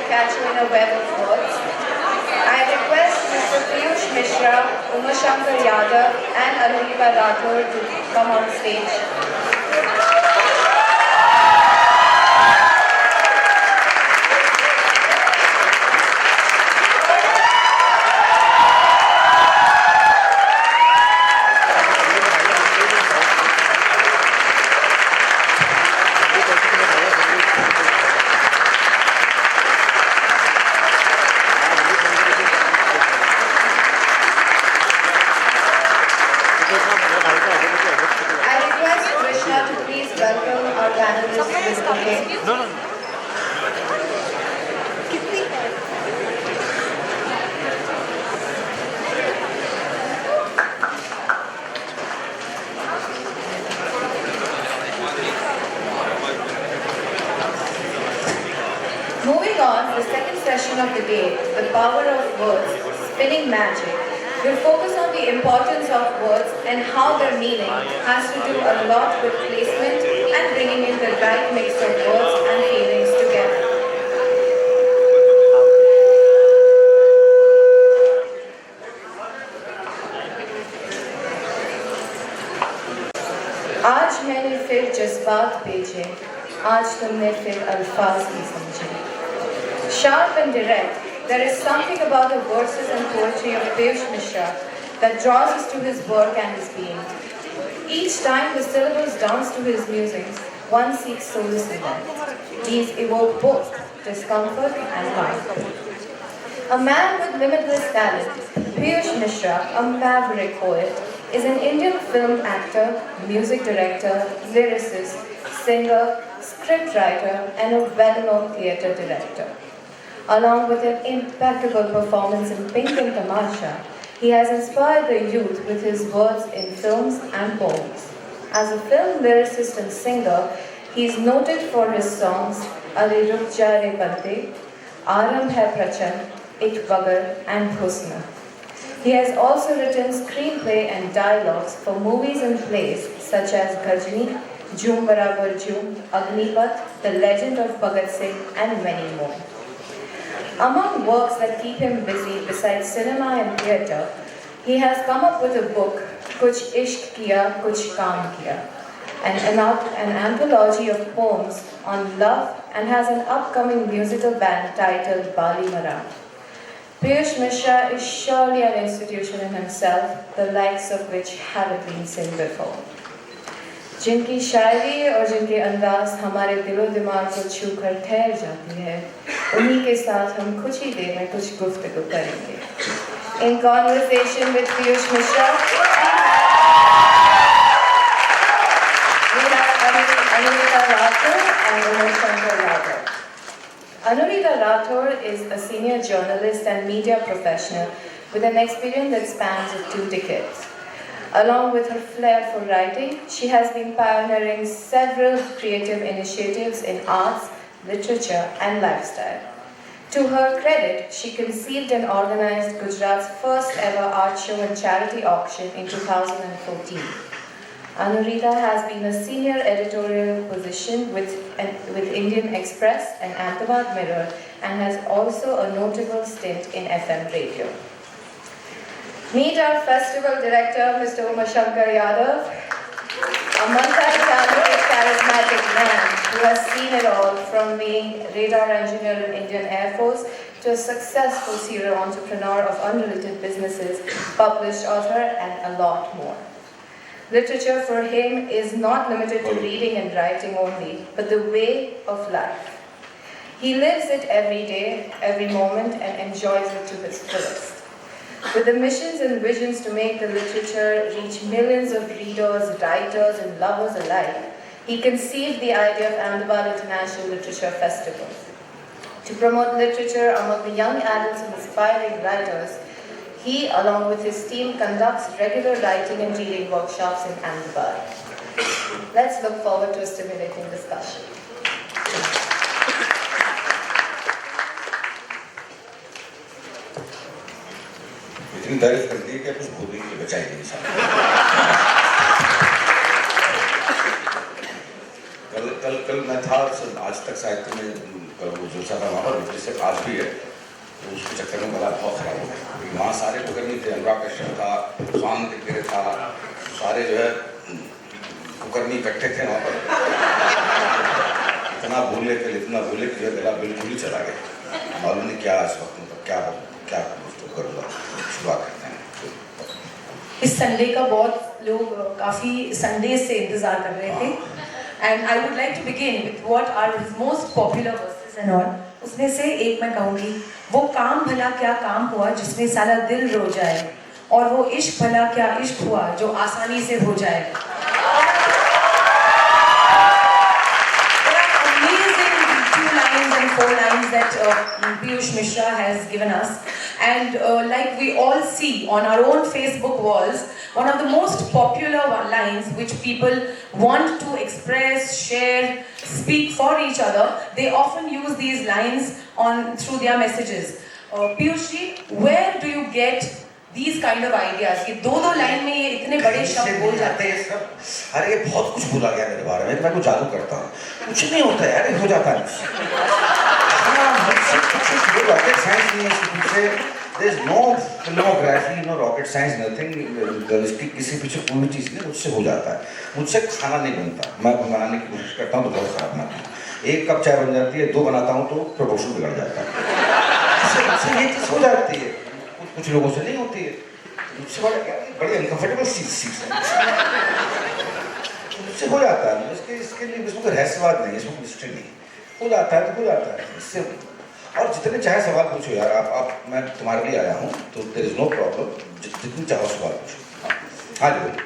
catch you in a web of words. I request Mr. Piyush Mishra, Umashankar Yadav and Anurita Rathore to come on stage. Moving on, the second session of the day, the power of words, spinning magic, will focus on the importance of words and how their meaning has to do a lot with placement and bringing in the right mix of words and feelings together. आज मैंने फिर जज्बात भेजे, आज तुमने फिर अल्फाज भी समझे. Sharp and direct, there is something about the verses and poetry of Piyush Mishra that draws us to his work and his being. Each time the syllables dance to his musings, one seeks solace in them. These evoke both discomfort and life. A man with limitless talent, Piyush Mishra, a maverick poet, is an Indian film actor, music director, lyricist, singer, scriptwriter, and a well-known theatre director. Along with an impeccable performance in Pink and Tamasha, he has inspired the youth with his words in films and poems. As a film lyricist and singer, he is noted for his songs Are Ruk Ja Re Bande, Aaram Hai Prachand, Ik Bagar, and Husna. He has also written screenplay and dialogues for movies and plays such as Ghajini, Jhoom Barabar Jhoom, Agnipath, The Legend of Bhagat Singh, and many more. Among works that keep him busy besides cinema and theatre, he has come up with a book, Kuch Ishq Kiya, Kuch Kaam Kiya, an anthology of poems on love, and has an upcoming musical band titled Bali Mara. Piyush Mishra is surely an institution in himself, the likes of which haven't been seen before. जिनकी शायरी और जिनके अंदाज हमारे दिलो दिमाग को छूकर ठहर जाती है, उन्हीं के साथ हम कुछ ही देर में कुछ गुफ्तगू करेंगे. In conversation with Piyush Mishra, we have Anurita Rathore and Umashankar Yadav. Anurita Rathore is a senior journalist and media professional with an experience that spans 2 decades. Along with her flair for writing, she has been pioneering several creative initiatives in arts, literature, and lifestyle. To her credit, she conceived and organized Gujarat's first ever art show and charity auction in 2014. Anurita has been a senior editorial position with Indian Express and Ahmedabad Mirror, and has also a notable stint in FM radio. Meet our festival director, Mr. Umashankar Yadav, a multi-talented, charismatic man who has seen it all, from being radar engineer in Indian Air Force to a successful serial entrepreneur of unrelated businesses, published author, and a lot more. Literature for him is not limited to reading and writing only, but the way of life. He lives it every day, every moment, and enjoys it to his fullest. With the missions and visions to make the literature reach millions of readers, writers, and lovers alike, he conceived the idea of Ahmedabad International Literature Festival. To promote literature among the young adults and aspiring writers, he, along with his team, conducts regular writing and reading workshops in Ahmedabad. Let's look forward to a stimulating discussion. इतनी तारीफ कर दी कि कुछ बोलने के लिए बचा ही नहीं साहब. कल मैं था आज तक साहित्य में कल वो जुलसा था वहाँ पर, जैसे आज भी है, तो उसके चक्कर में गला बहुत खराब हो गया, क्योंकि वहाँ सारे कुकर्मी थे, अनुराग कश्यप था, स्वान तिग्रे था, सारे जो है कुकर्मी इकट्ठे थे वहाँ पर। इतना बोले कि जो है गला बिल्कुल ही चला गया। मालूम नहीं क्या इस वक्त, मतलब क्या करूँगा, शुरुआत करते हैं। इस संडे का बहुत लोग काफ़ी संडे से इंतज़ार कर रहे थे, and I would like to begin with what are his most popular verses and all. उसमें से एक मैं कहूँगी, वो काम भला क्या काम हुआ जिसमें सारा दिल रो जाए, और वो इश्क भला क्या इश्क हुआ जो आसानी से हो जाए। Four lines that Piyush Mishra has given us, and like we all see on our own Facebook walls, one of the most popular lines which people want to express, share, speak for each other, they often use these lines through their messages. Piyush ji, where do you get these kind of ideas? ये दो line में ये इतने बड़े शब्द बोल जाते हैं सब। अरे ये बहुत कुछ बोला गया मेरे बारे में, मैं कुछ जादू करता हूँ, कुछ नहीं होता यार, हो जाता है। रॉकेट साइंस नहीं है इसके पीछे, there is no filmography, no rocket science, nothing. इसकी किसी पीछे कोई चीज़ नहीं, मुझसे हो जाता है। मुझसे खाना नहीं बनता, मैं बनाने की कोशिश करता हूँ तो बहुत खराब बनाता हूँ। 1 कप चाय बन जाती है, 2 बनाता हूँ तो प्रपोर्शन बिगड़ जाता है। मुझसे ये चीज़ हो जाती है, कुछ लोगों से नहीं होती है। मुझसे बड़ी अनकंफर्टेबल चीज़ है, मुझसे हो जाता है। इसके लिए इसमें कोई रहस्यवाद नहीं है, इसमें कोई मिस्ट्री नहीं, हो जाता है तो हो जाता है इससे। और जितने चाहे सवाल पूछो यार, आप मैं तुम्हारे लिए आया हूँ तो देयर इज नो प्रॉब्लम, जितने चाहो सवाल पूछो। हाँ जी बोलिए।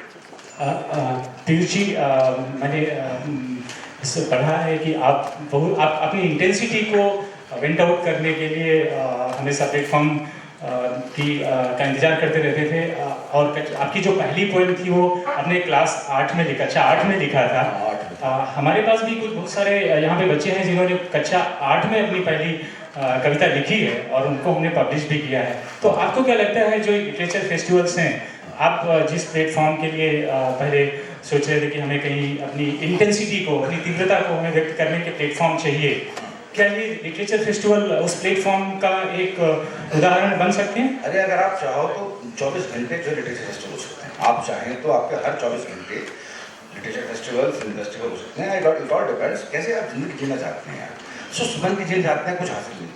पीयूष जी, मैंने इससे पढ़ा है कि आप अपनी इंटेंसिटी को वेंट आउट करने के लिए हमेशा प्लेटफॉर्म का इंतजार करते रहते थे, और आपकी जो पहली पोएम थी वो आपने क्लास 8 में लिखा, कक्षा 8 में लिखा था। हमारे पास भी कुछ बहुत सारे यहाँ पे बच्चे हैं जिन्होंने कक्षा 8 में अपनी पहली कविता लिखी है और उनको हमने पब्लिश भी किया है। तो आपको क्या लगता है, जो लिटरेचर फेस्टिवल्स हैं, आप जिस प्लेटफॉर्म के लिए पहले सोच रहे थे कि हमें कहीं अपनी इंटेंसिटी को, अपनी तीव्रता को हमें व्यक्त करने के प्लेटफॉर्म चाहिए, क्या ये लिटरेचर फेस्टिवल उस प्लेटफॉर्म का एक उदाहरण बन सकते हैं? अरे अगर आप चाहो तो 24 घंटे जो लिटरेचर फेस्टिवल हो सकते हैं, आप चाहें तो आपके हर 24 घंटे लिटरेचर फेस्टिवल, फिल्म फेस्टिवल हो सकते हैं। इट ऑल डिपेंड्स कैसे आप जिंदगी जीना चाहते हैं यार। सो सुमन की जीना चाहते हैं, कुछ हासिल नहीं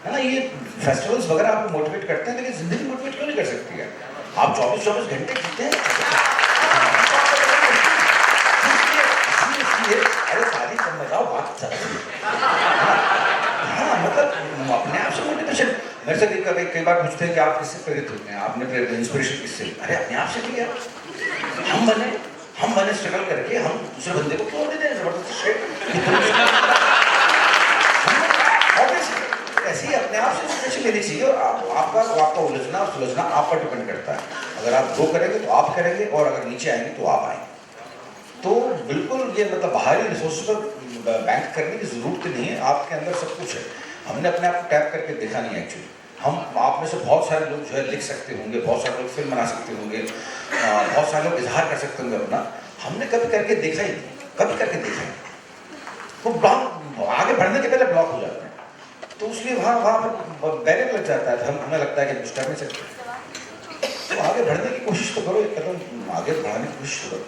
है ना। ये फेस्टिवल्स वगैरह आपको मोटिवेट करते हैं, लेकिन जिंदगी मोटिवेट क्यों नहीं कर सकती है? आप 24 घंटे जीते हैं। अरे शादी कम बताओ, बात हाँ, मतलब अपने आप से मोटिवेशन। मेरे से कई बार पूछते हैं कि आप किससे प्रेरित होते हैं, आपने फिर इंस्पिरेशन किससे? अरे अपने आप से लिया। हम बने स्ट्रगल करके, हम दूसरे बंदे को क्यों देते हैं जबरदस्ती शेड? ऐसे ही अपने आप से इंस्पिरेशन लेनी चाहिए, और आपका उलझना और सुलझना आप पर डिपेंड करता है। अगर आप ग्रो करेंगे तो आप करेंगे, और अगर नीचे आएंगे तो आप आएंगे। तो बिल्कुल ये मतलब बाहरी रिसोर्स पर बैंक करने की जरूरत नहीं है, आपके अंदर सब कुछ है। हमने अपने आप को टैप करके देखा नहीं एक्चुअली। आप में से बहुत सारे लोग जो है लिख सकते होंगे, बहुत सारे लोग फिल्म बना सकते होंगे, बहुत सारे लोग इजहार कर सकते होंगे अपना। हमने कभी करके देखा ही नहीं, कभी करके देखा ही नहीं। वो ब्लॉक आगे बढ़ने के पहले ब्लॉक हो जाते हैं, तो इसलिए वहाँ पर बैरियर लग जाता है। हमें लगता है कि कुछ कर नहीं सकते। तो आगे बढ़ने की कोशिश तो करो, एक कदम आगे बढ़ाने की कोशिश करो।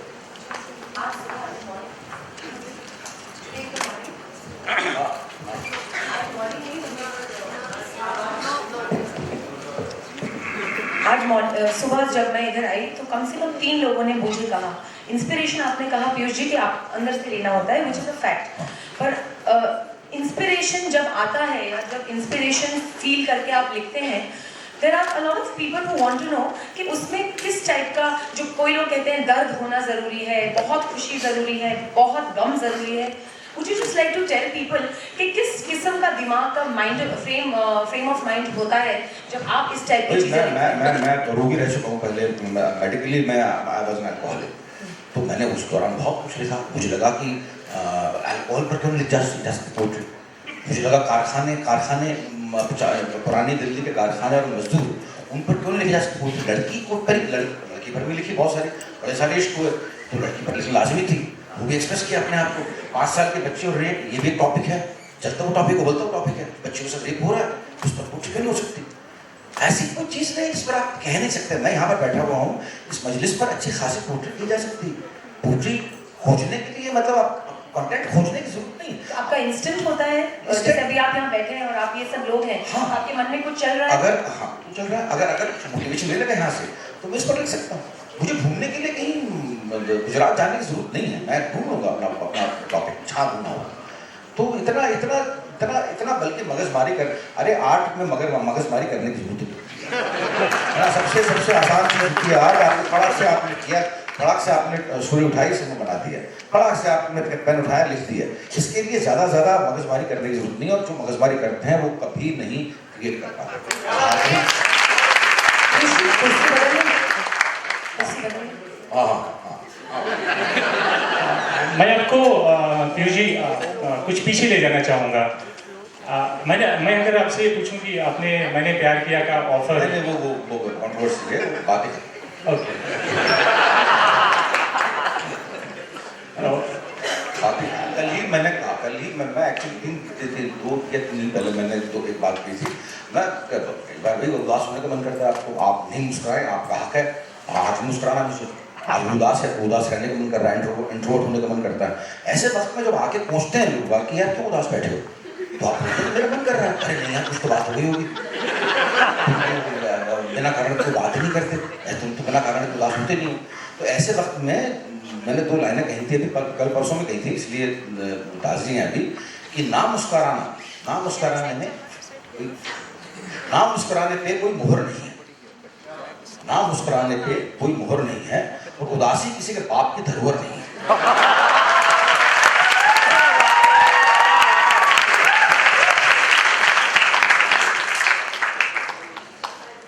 आज सुबह जब मैं इधर आई तो कम से कम 3 लोगों ने मुझे कहा, इंस्पिरेशन आपने कहा पीयूष जी कि आप अंदर से लेना होता है, विच इज अ फैक्ट, पर इंस्पिरेशन जब आता है या जब इंस्पिरेशन फील करके आप लिखते हैं, there are a lot of people who want to know कि उसमें किस टाइप का, जो कोई लोग कहते हैं दर्द होना ज़रूरी है, बहुत खुशी ज़रूरी है, बहुत गम ज़रूरी है। Would you just like to tell people कि किस किस्म का दिमाग का माइंड फ्रेम ऑफ माइंड होता है जब आप इस टाइप की चीज़ें? मैं रोगी रह चुका हूँ पहले, मेडिकली मैं आई वाज एन अल्कोहलिक। तो मैंने उस दौरान बहुत कुछ लिखा। मुझे लगा कि अल्कोहल पर क्यों लिख जा सकते पोइट्री। मुझे लगा कारखाने पुरानी दिल्ली के कारखाने और मजदूर, उन पर क्यों नहीं लिखी जा सकती पोइट्री। लड़की पर भी लिखी, बहुत सारे बड़े सारे इश्क हुए, तो लड़की पर लिखना लाजमी थी, वो भी एक्सप्रेस किया अपने आप को। 5 साल के बच्चे और रेप, ये भी एक टॉपिक है, जब तक वो टॉपिक उबलता वो टॉपिक है, बच्चों के साथ रेप हो रहा है, उस पर कुछ नहीं हो सकती। ऐसी कोई चीज़ नहीं जिस पर आप कह नहीं सकते। मैं यहाँ पर बैठा हुआ हूँ, इस मजलिस पर अच्छी खासी पोट्री की जा सकती। पोट्री खोजने के लिए मतलब आप कंटेंट खोजने की जरूरत नहीं। तो आपका इंस्टेंट होता है, जैसे अभी आप यहाँ बैठे हैं और आप ये सब लोग हैं, हाँ, आपके मन में कुछ चल रहा है, अगर हाँ तो चल रहा है, अगर मोटिवेशन ले लगा यहाँ से तो मैं इस पर लिख सकता हूँ। मुझे घूमने के लिए कहीं गुजरात जाने की जरूरत नहीं है, मैं ढूंढ लूंगा अपना टॉपिक, जहाँ ढूंढना होगा। तो इतना इतना इतना इतना बल्कि मगजमारी कर, अरे आर्ट में मगजमारी करने की जरूरत है। सबसे आसान चीज की आर्ट, आपने फड़ाक से आपने किया, फड़ाक से आपने सुई उठाई, से बना दिया, फड़ाक से आपने पेन उठाया, लिख दिया। इसके लिए ज़्यादा मगजमारी करने की जरूरत नहीं, और जो मगजमारी करते हैं वो कभी नहीं क्रिएट कर पाते। मैं आपको पीयूष जी कुछ पीछे ले जाना चाहूँगा। मैं अगर आपसे पूछूं कि मैंने प्यार किया का ऑफर, वो कंट्रोवर्सी है, वो बात है। ओके, कल ही मैं एक्चुअली 2 या 3 दिन पहले मैंने तो एक बात की थी। मैं एक बार भी उदास होने का मन करता है आपको, आप नहीं मुस्कुराए, आपका हक है, आज मुस्कुराना मुझे, आज उदास है, उदास रहने का मन कर रहा है, इंट्रोवर्ट होने का मन करता है। ऐसे वक्त में जब आके पूछते हैं लोग कि यार क्यों उदास बैठे हो, तो आप तो मेरा मन कर रहा है, अरे नहीं यार कुछ तो बात हो गई होगी, बिना कारण कोई बात ही नहीं करते, तुम तो बिना कारण उदास होते नहीं हो। तो ऐसे वक्त में मैंने 2 लाइनें कही थी, अभी कल परसों में कही थी, इसलिए ताज़ी हैं अभी, कि ना मुस्कुराने पे कोई मोहर नहीं है, ना मुस्कुराने पे कोई मोहर नहीं है, और उदासी किसी के बाप की धरोहर नहीं है।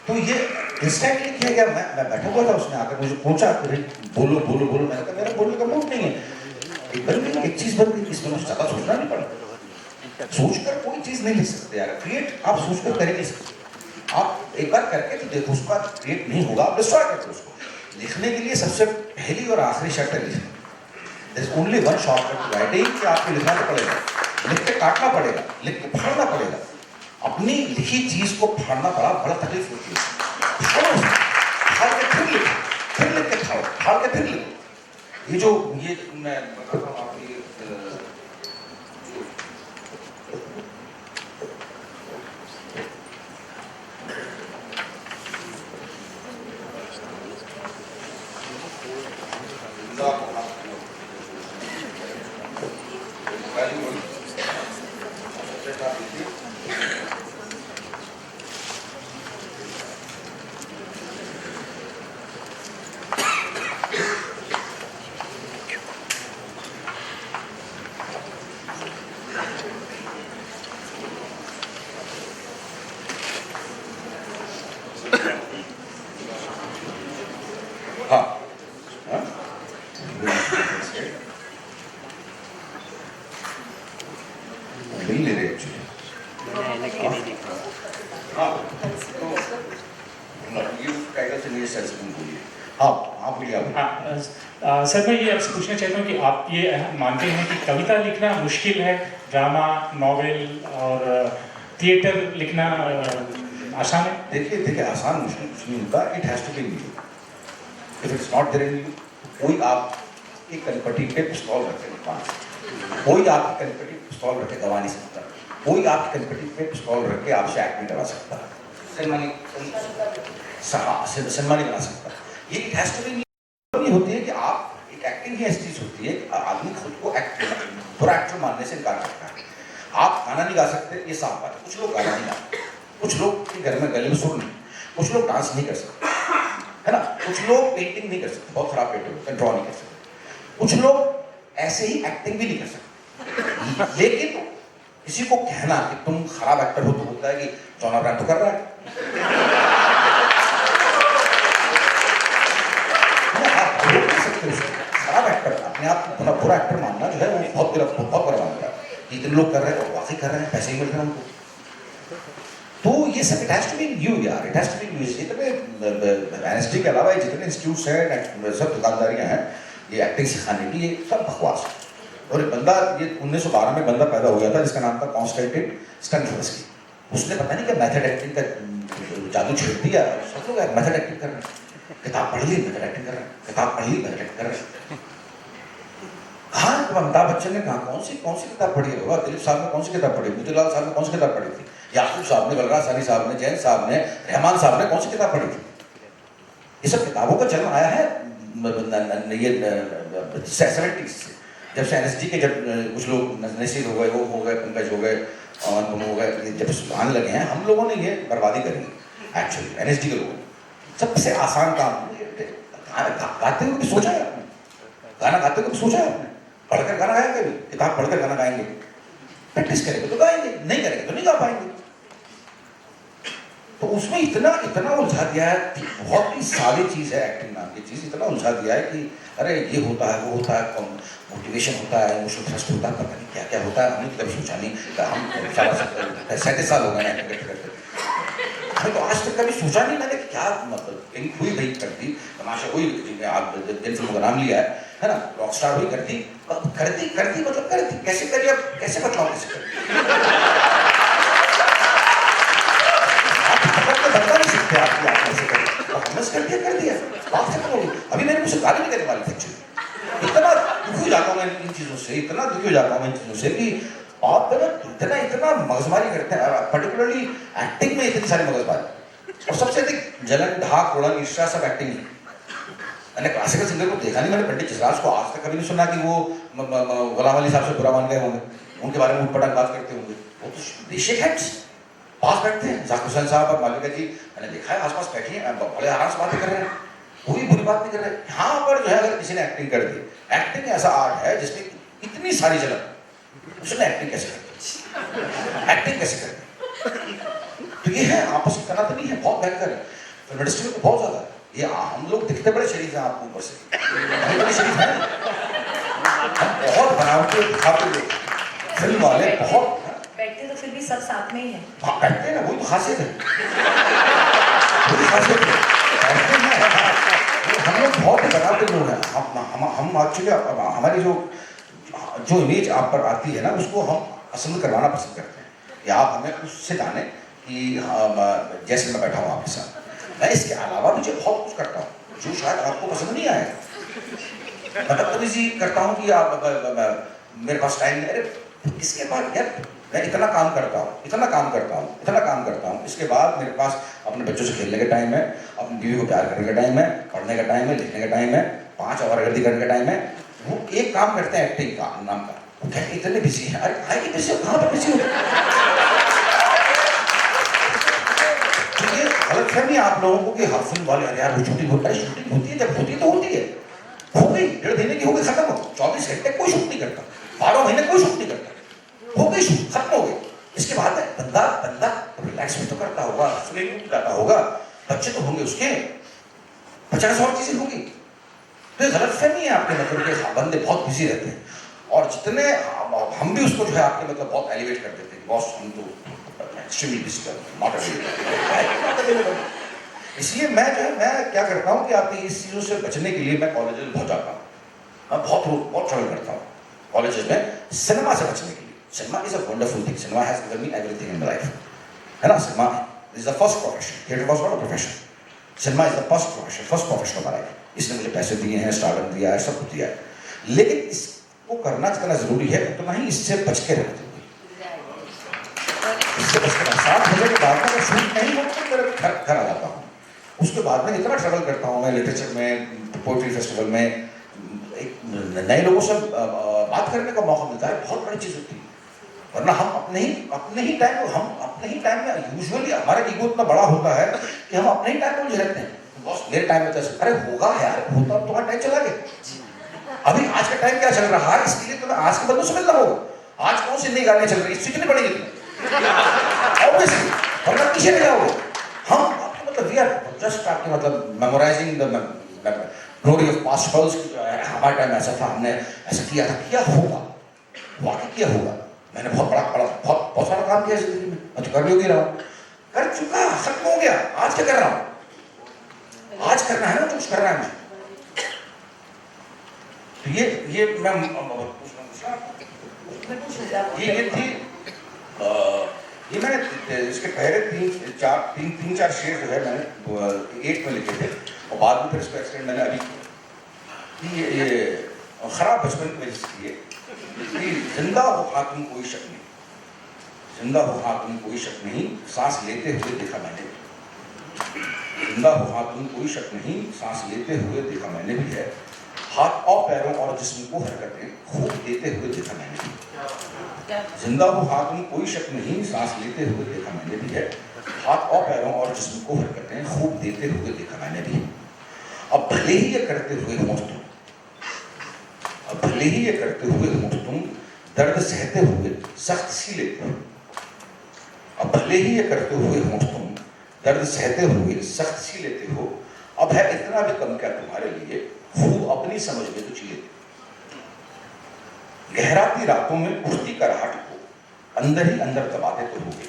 तो ये इंस्टेंटली किया गया। मैं बैठा हुआ था, उसने आकर मुझे पूछा, बोलो, मैंने कहा मेरा बोलने का मूड नहीं है। एक चीज बन गई, इसमें मुझे ज़्यादा सोचना नहीं पड़ा। सोचकर कोई चीज नहीं लिख सकते यार, क्रिएट आप सोचकर कर नहीं सकते। आप एक बार करके तो देखो, उसका क्रिएट नहीं होगा, आप डिस्ट्रॉय करते उसको। लिखने के लिए सबसे पहली और आखिरी शर्त है लिखना। There is only one shortcut to writing, कि आपको लिखना तो पड़ेगा, लिख के काटना पड़ेगा, लिख के फाड़ना पड़ेगा। अपनी लिखी चीज को फाड़ना बड़ा तकलीफ होती है। फाड़ के फिर लिखो, फिर लिख के खाओ, फाड़ के फिर लिखो। ये मैं बताता हूँ आपकी, सर मैं ये आपसे पूछना चाहता हूँ कि आप ये मानते हैं कि कविता लिखना मुश्किल है, ड्रामा, नॉवेल और थिएटर लिखना आसान है? देखिए आसान मुश्किल कुछ नहीं होता। It has to be in you. If it's not there in you, कोई आपकी कनपटी पे पिस्तौल रखे कोई आपकी कनपटी पे पिस्तौल रखे गवा नहीं सकता। कोई आपकी कनपटी पे पिस्तौल रख के आपसे एक्ट नहीं करवा सकता, सम्मानी बना सकता। ये इट हैज टू बी होती है कि आप एक एक्टिंग ही ऐसी चीज होती है कि आदमी खुद को बुरा एक्टर मानने से इनकार करता है। आप गाना नहीं गा सकते, ये साफ बात है। कुछ लोग गाना नहीं गाते, कुछ लोग के घर में गले में सुर नहीं, कुछ लोग डांस नहीं कर सकते, है ना, कुछ लोग पेंटिंग नहीं कर सकते, बहुत खराब पेंटिंग, ड्रॉ नहीं कर सकते, कुछ लोग ऐसे ही एक्टिंग भी नहीं कर सकते। लेकिन किसी को कहना कि तुम खराब एक्टर हो, तो होता है कि जॉन अब्राहम तो कर रहा है, खराब एक्टर अपने आप को बुरा एक्टर मानना जो है वो बहुत बुरा मानता है। इतने लोग कर रहे हैं, वाकई कर रहे हैं, पैसे ही मिल रहे हैं उनको। तो ये सब it has to be you यार, it has to be you. जितने एनएसडी के अलावा जितने इंस्टीट्यूट्स हैं, सब दुकानदारियां हैं ये एक्टिंग सिखाने की, ये सब बकवास है। और एक बंदा, ये 1912 में बंदा पैदा हुआ था जिसका नाम था कॉन्स्टेंटिन स्टेनिस्लॉवस्की। उसने पता नहीं क्या मेथड एक्टिंग का जादू छेड़ दिया, सब लोग मेथड एक्टिंग कर रहे हैं, किताब पढ़ ली मेथड एक्टिंग कर रहे हैं, किताब पढ़ ली मेथड एक्टिंग कर रहे हैं। हाँ, अमिताभ बच्चन ने कहा कौन सी किताब पढ़ी होगा, दिलीप साहब ने कौन सी किताब पढ़ी, मोतीलाल साहब ने कौन सी किताब पढ़ी थी, याकूब साहब ने, बलराज सानी साहब ने, जैन साहब ने, रहमान साहब ने कौन सी किताब पढ़ी थी। ये सब किताबों का जन्म आया है ये 70s से, जब से एनएसडी के जब कुछ लोग नसीर हो गए, वो हो गए, पंकज हो गए, हो गए, जब आने लगे हैं, हम लोगों ने ये बर्बादी करी एक्चुअली एनएसडी के लोगों ने। सबसे आसान काम गाते हुए सोचा है आपने, गाना गाते हुए सोचा है आपने, पढ़कर गाना गाएंगे कभी, किताब पढ़कर गाना गाएंगे, प्रैक्टिस करेंगे तो गाएंगे, नहीं करेंगे तो नहीं गा पाएंगे। तो उसमें इतना उलझा दिया है, बहुत ही सारी चीज है एक्टिंग नाम की चीज, इतना उलझा दिया है कि अरे ये होता है, वो होता है, मोटिवेशन होता है, इमोशनल थ्रस्ट होता है, पता नहीं क्या क्या होता है, हमने तो कभी सोचा नहीं। हम 37 साल हो गए एक्टिंग करते करते, हमें तो आज तक कभी सोचा नहीं मैंने क्या मतलब हुई भाई करती तमाशा हुई, आप जिन फिल्मों का नाम लिया है ना, रॉक स्टार हुई, करती मतलब करती कैसे करी, अब कैसे बतलाऊं कैसे करी, बता नहीं सकते आपकी आप कैसे करें, हमने कर दिया बात खत्म हो गई। अभी मैंने मुझे गाली नहीं करने वाली थी एक्चुअली, इतना दुखी हो जाता हूँ मैं इन चीज़ों से, इतना दुखी हो जाता हूँ मैं इन चीज़ों से कि आप इतना मगजमारी करते हैं, पर्टिकुलरली एक्टिंग में इतनी सारी मगजमारी, और सबसे अधिक जलन, ढाक, उड़न, ईर्ष्या सब एक्टिंग में। मैंने क्लासिकल सिंगर को देखा नहीं, मैंने पंडित जसराज को आज तक कभी नहीं सुना कि वो गुलाम अली साहब से बुरा मान गए होंगे, उनके बारे में उठपटांग बात करते होंगे। वो तो बेशक हैट्स पास बैठते हैं, जाकिर हुसैन साहब और मालिका जी, मैंने देखा है आसपास बैठी हैं, बड़े आराम से बातें कर रहे हैं, कोई बुरी बात नहीं कर रहे। यहाँ पर जो है अगर किसी ने एक्टिंग कर दी, एक्टिंग ऐसा आर्ट है जिसमें इतनी सारी जलन, उसने एक्टिंग कैसे कर दी, एक्टिंग कैसे कर दी। तो ये है आपस में तनातनी है, बहुत भयंकर है फिल्म इंडस्ट्री में, तो बहुत ज्यादा है। ये हम लोग दिखते बड़े शरीफ हैं आपको ऊपर से, हम बड़े शरीफ हैं, हम बहुत बनावटी दिखाते लोग, फिल्म वाले बहुत बैठते तो फिर भी सब साथ में ही है। हाँ बैठते हैं ना, वही तो खासियत है, वही खासियत है, बैठते हैं। हम लोग बहुत ही बनावटी लोग हैं, हम एक्चुअली हमारी जो इमेज आप पर आती है ना, उसको हम असल में करवाना पसंद करते हैं, या आप हमें उससे जाने कि जैसे मैं बैठा हूँ आपके साथ, मैं इसके अलावा मुझे बहुत कुछ करता हूँ जो शायद आपको पसंद नहीं आएगा। मतलब तमीज़ी करता हूँ कि आप मेरे पास टाइम नहीं, अरे इसके बाद यार मैं इतना काम करता हूँ, इसके बाद मेरे पास अपने बच्चों से खेलने का टाइम है, अपनी बीवी को प्यार करने का टाइम है, पढ़ने का टाइम है, लिखने का टाइम है, 5 आवारगर्दी करने का टाइम है। वो एक काम करते हैं एक्टिंग का नाम का, वो कहते इतने बिजी हैं, अरे भाई बिजी हो, कहाँ पर बिजी हो? गलतफहमी आप लोगों को कि हर फिल्म वाले यार वो शूटिंग होता है, शूटिंग होती है, जब होती तो होती है, हो गई 1.5 महीने की हो गई, खत्म हो, 24 घंटे कोई शूट नहीं करता, 12 महीने कोई शूट नहीं करता, हो गई शूट, खत्म हो गई। इसके बाद बंदा रिलैक्स भी तो करता होगा, फिल्म करता होगा, बच्चे तो होंगे उसके, 50 और चीजें होंगी। तो ये गलतफहमी है आपके मतलब के बंदे बहुत बिजी रहते हैं, और जितने हम भी उसको जो है आपके मतलब बहुत एलिवेट कर देते हैं, बॉस हम तो एक्सट्रीमली बिजी करते हैं, नॉट अवेलेबल। इसलिए मैं क्या करता हूँ कि आपकी इस चीज़ों से बचने के लिए मैं कॉलेजेस बहुत जाता हूँ, मैं बहुत ट्रैवल करता हूँ कॉलेजेस में, सिनेमा से बचने के लिए। Cinema is a wonderful thing, cinema has given me everything in my life, है ना। Cinema is the first profession, theatre was not a profession, cinema is the first profession of my life. इसने मुझे पैसे दिए हैं, stardom दिया है, सब कुछ दिया है, लेकिन इसको करना जितना जरूरी है उतना ही इससे बच के रहना जरूरी है। इससे बच के 7 बजे के बाद में शूट नहीं होता तो मेरे घर आ जाता हूँ। उसके बाद में इतना ट्रैवल करता हूँ मैं, लिटरेचर में, पोएट्री फेस्टिवल में, एक नए लोगों से बात करने का मौका मिलता है, बहुत बड़ी चीज़ होती है। वरना हम अपने ही टाइम में यूजुअली हमारा ईगो इतना बड़ा होता है कि हम अपने ही टाइम में उलझे रहते हैं। बॉस मेरे टाइम में तो अरे होगा यार, होता तुम्हारा टाइम चला गया, अभी आज का टाइम क्या चल रहा है, इसके लिए तुम्हें आज के बंदों से मिलना होगा। आज कौन सी नई गाने चल रही है, सीखनी पड़ेगी ऑब्वियसली, वरना पीछे नहीं जाओगे। हम मतलब वी आर जस्ट आपके मतलब memorising the glory of past pulse. हमारे टाइम ऐसा था, हमने ऐसा किया था, क्या होगा, वाकई क्या होगा। मैंने बहुत सारा काम किया जिंदगी में, मैं तो कर भी रहा हूँ, कर चुका, खत्म हो गया। आज क्या कर रहा हूँ, आज करना है ना, तो कुछ करना है मुझे। तो ये मैं ये थी ये मैंने इसके पहले तीन चार शेर जो है मैंने एक में लिखे थे और बाद में फिर इसको एक्सटेंड मैंने अभी किया। ये खराब बचपन की वजह से किए कि जिंदा हो हाकिम कोई शक नहीं, जिंदा हो हाकिम कोई शक नहीं, सांस लेते हुए देखा मैंने, जिंदा हो हाकिम कोई शक नहीं, सांस लेते हुए देखा मैंने भी है, हाथ और पैरों और जिस्म को हरकतें खूब देते हुए देखा मैंने भी, जिंदा हो हाकिम कोई शक नहीं, सांस लेते हुए देखा मैंने भी है, हाथ और पैरों और जिस्म को हरकतें खूब देते हुए देखा मैंने भी। अब भले ही ये करते हुए हो तुम, अब भले ही ये करते हुए हो तुम, दर्द सहते हुए सख्त सी लेते हो, अब भले ही ये करते हुए हो तुम, दर्द सहते हुए सख्त सी लेते हो, अब है इतना भी कम क्या तुम्हारे लिए, खूब अपनी समझ में तो लेते। गहराती रातों में उठती कराहट को अंदर ही अंदर दबाते तो होगे,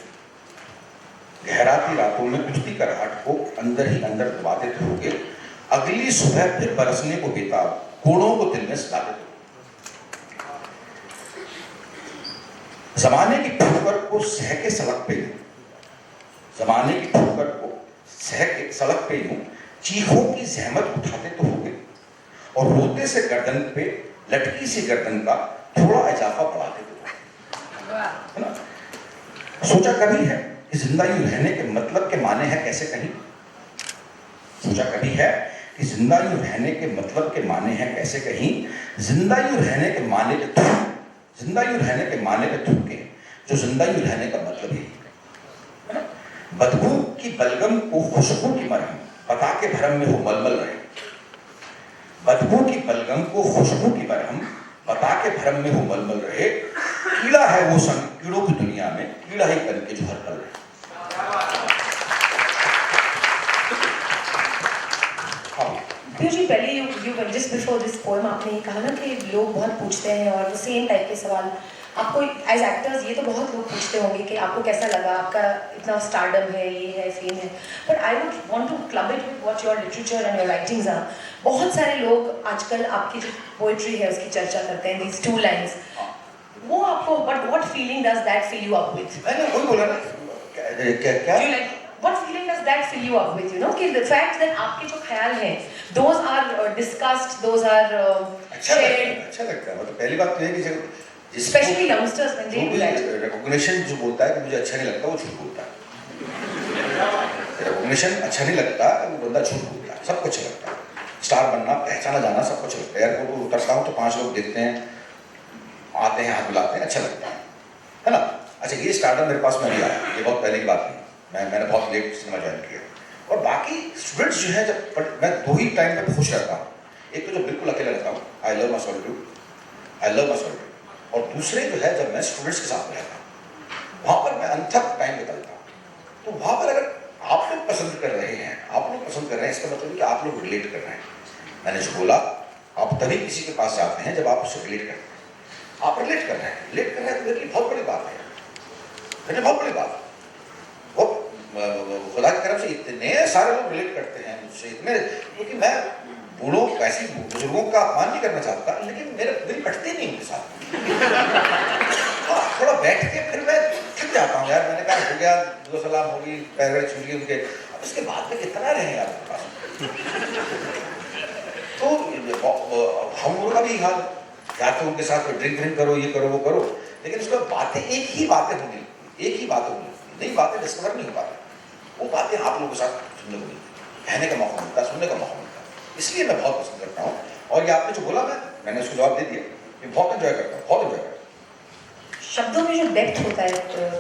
गहराती रातों में उठती कराहट को अंदर ही अंदर दबाते तो होगे, अगली सुबह फिर बरसने को बेताब कोड़ों को दिल में सताते तो। जमाने की ठोकर को सह के सड़क पे यूं, जमाने की ठोकर को सह के सड़क पे यूं चीखों की जहमत उठाते तो होगे, और रोते से गर्दन पे लटकी सी गर्दन का थोड़ा इजाफा बढ़ाते तो है ना। सोचा कभी है कि जिंदा यूं रहने के मतलब के माने हैं कैसे कहीं, सोचा कभी है कि जिंदा यूं रहने के मतलब के माने हैं कैसे कहीं, जिंदा यूं रहने के माने के थूक, जिंदा यूं रहने के माने के थूके, जो जिंदा यूं रहने का मतलब यही है ना। बदबू की बलगम को खुशबू की मरहम पता के भरम में हो मलमल रहे, बदबू की बलगम को खुशबू की मरहम बता के भरम में हो मलमल रहे, कीड़ा है वो संग कीड़ों की दुनिया में, कीड़ा ही बन के जो हर पल रहे। जी पहले you just before this poem आपने ये कहा ना कि लोग बहुत पूछते हैं और वो सेम टाइप के सवाल आपको एज एक्टर्स ये तो बहुत लोग पूछते होंगे कि आपको कैसा लगा, आपका इतना स्टारडम है, ये है, फेम है, but I would want to club it with what your literature and your writings are. बहुत सारे लोग आजकल आपकी जो पोएट्री है उसकी चर्चा करते हैं, दीज 2 लाइन्स, वो आपको but what feeling does that fill you up with? मैंने वही बोला ना, क्या you like what feeling does that fill you up with, you know, कि the fact that आपके जो ख्याल हैं those are discussed, those are shared, अच्छा लगता है। मतलब पहली बात तो ये कि especially youngsters when they do that, recognition जो बोलता है कि मुझे अच्छा नहीं लगता वो झूठ बोलता है, recognition अच्छा नहीं लगता वो बंदा झूठ बोलता है। सबको अच्छा लगता है, स्टार बनना, पहचाना जाना सबको अच्छा लगता है। एयरपोर्ट पर उतरता हूँ तो 5 लोग देखते हैं, आते हैं, हाथ मिलाते हैं, अच्छा लगता है ना। अच्छा ये स्टार्टअप मेरे पास में नहीं आया, ये बहुत पहले की बात नहीं, मैंने बहुत लेट सिनेमा ज्वाइन किया। और बाकी स्टूडेंट्स जो है जब मैं 2 ही टाइम पे खुश रहता हूँ, एक तो जब बिल्कुल अकेला रहता हूँ, आई लव माय सॉलिट्यूड, और दूसरे जो है जब मैं स्टूडेंट्स के साथ रहता हूँ वहाँ पर मैं अनथक टाइम निकालता हूँ। तो वहाँ पर अगर आप लोग पसंद कर रहे हैं, आप लोग पसंद कर रहे हैं, इसका मतलब कि आप लोग रिलेट कर रहे हैं। मैंने जो बोला, आप तभी किसी के पास जाते हैं जब आप उससे रिलेट करते हैं, आप रिलेट कर रहे हैं, रिलेट कर रहे हैं तो मेरे लिए बहुत बड़ी बात है, मेरे लिए बहुत बड़ी बात है। वो खुदा की तरफ से इतने सारे लोग रिलेट करते हैं मुझसे, इतने, क्योंकि मैं बूढ़ों ऐसी बुजुर्गों का अपमान नहीं करना चाहता, लेकिन मेरे दिल कटते नहीं उनके साथ। हाँ, थोड़ा बैठ के फिर मैं थक जाता हूँ यार, मैंने कहा हो गया, 2 सलाम होगी, पैर छू लिए उनके, अब इसके बाद में कितना रहे यार उनके पास। तो हम लोगों का भी हाल, या तो उनके साथ ड्रिंक करो, ये करो, वो करो, लेकिन उसके बाद बातें एक ही बातें होंगी, एक ही बातें होंगी, नई बातें डिस्कवर नहीं हो पाती। वो बातें आप लोगों के साथ सुनने को मिलती, कहने का मौका मिलता है, सुनने का मौका मिलता है, इसलिए मैं बहुत पसंद करता हूँ। और ये आपने जो बोला मैंने उसको जवाब दे दिया, ये बहुत एंजॉय करता हूँ, बहुत एंजॉय करता हूँ। शब्दों में जो डेप्थ होता है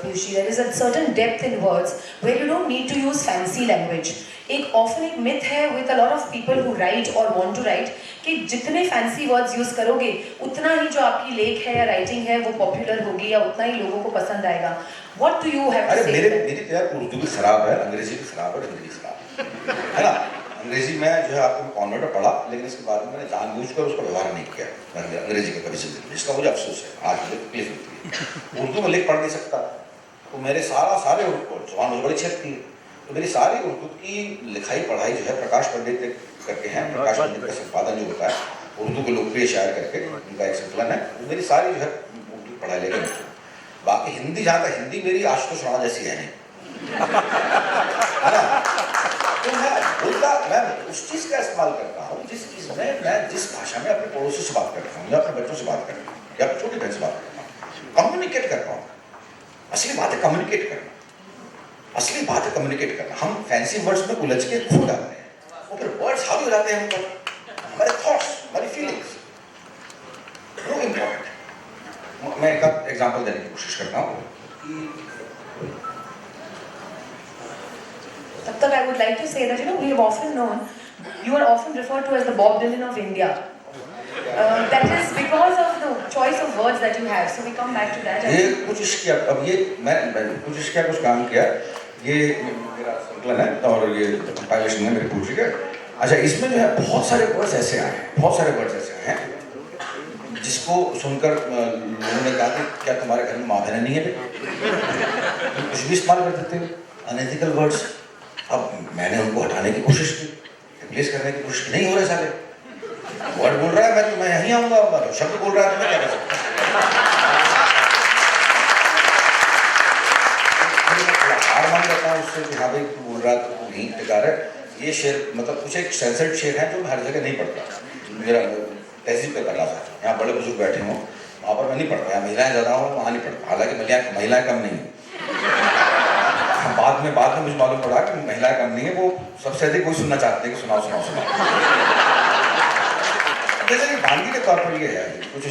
Piyush ji, there is a certain depth in words where you don't need to use fancy language. एक ऑफन एक मिथ है with a lot of people who write और वांट टू राइट कि जितने फैंसी वर्ड्स यूज करोगे उतना ही जो आपकी लेख है या राइटिंग है वो पॉपुलर होगी या उतना ही लोगों को पसंद आएगा। What do you have to say? मेरी तो यार उर्दू भी खराब है, अंग्रेजी भी खराब है, हिंदी भी खराब है ना। अंग्रेजी में जो है आपको कॉन्वेंट में पढ़ा, लेकिन इसके बाद में मैंने जानबूझकर उसका व्यवहार नहीं किया अंग्रेजी का कभी जिंदगी में, जिसका मुझे अफसोस है, आज मुझे तकलीफ होती है। उर्दू में लिख पढ़ नहीं सकता, तो मेरे सारे जबान मुझे बड़ी अच्छी लगती है, तो मेरी सारी उर्दू की लिखाई पढ़ाई जो है प्रकाश पंडित करके हैं, प्रकाश पंडित का संपादन जो होता है उर्दू के लोकप्रिय शायर करके, उनका एक संकलन है, वो मेरी सारी जो है उर्दू पढ़ा लिखा नहीं हूँ। बाकी हिंदी जहाँ तक हिंदी मेरी आशुतोष राणा जैसी है नहीं, है ना? तो मैं उस चीज़ का इस्तेमाल करता हूँ जिस चीज़ में मैं जिस भाषा में अपने पड़ोसी से बात करता हूँ या अपने बच्चों से बात करता हूँ या अपनी छोटी बहन से बात करता हूँ, कम्युनिकेट करता हूँ। असली बात है कम्युनिकेट करना, असली बात है कम्युनिकेट करना। हम फैंसी वर्ड्स में उलझ के खो जाते हैं और फिर वर्ड्स हावी हो जाते हैं हम पर, हमारे थॉट्स, हमारी फीलिंग्स, वो इम्पोर्टेंट। मैं एक एग्जाम्पल देने की कोशिश करता हूँ। तब तक I would like to say that we have often known you are often referred to as the Bob Dylan of India. That is because of the choice of words that you have. So we come back to that. ये कोशिश किया, अब ये मैं कोशिश किया, कुछ काम किया, ये मेरा संकलन है और ये कंपाइलेशन है मेरे पोएट्री के। अच्छा, इसमें जो है बहुत सारे वर्ड्स ऐसे आए हैं, बहुत सारे वर्ड्स ऐसे आए हैं जिसको सुनकर लोगों ने कहा कि क्या तुम्हारे घर में माँ बहन नहीं है? कुछ भी इस्तेमाल कर देते हो, अनएथिकल वर्ड्स। अब मैंने उनको हटाने की कोशिश की, रिप्लेस करने की कोशिश की, नहीं हो रहे साले। वर्ड बोल रहा है मैं यहीं आऊँगा, शब्द बोल रहा है तो मैं क्या कर सकता हूँ? हार मान जाता हूँ उससे कि हाँ भाई तू बोल रहा है तो नहीं टिकार है। ये शेर मतलब कुछ एक सेंसर्ड शेर है जो हर जगह नहीं पढ़ता। मेरा तहजीब पे करना था, यहाँ बड़े बुजुर्ग बैठे हों वहाँ पर मैं नहीं पढ़ता, यहाँ महिलाएं ज़्यादा हों वहाँ नहीं पढ़ता। हालांकि महिलाएं कम नहीं हैं, बाद में मुझे मालूम पड़ा कि महिलाएं कम नहीं है, वो सबसे अधिक वही सुनना चाहते हैं कि सुनाओ। जैसे कि भांगी के तौर पर ये है, कुछ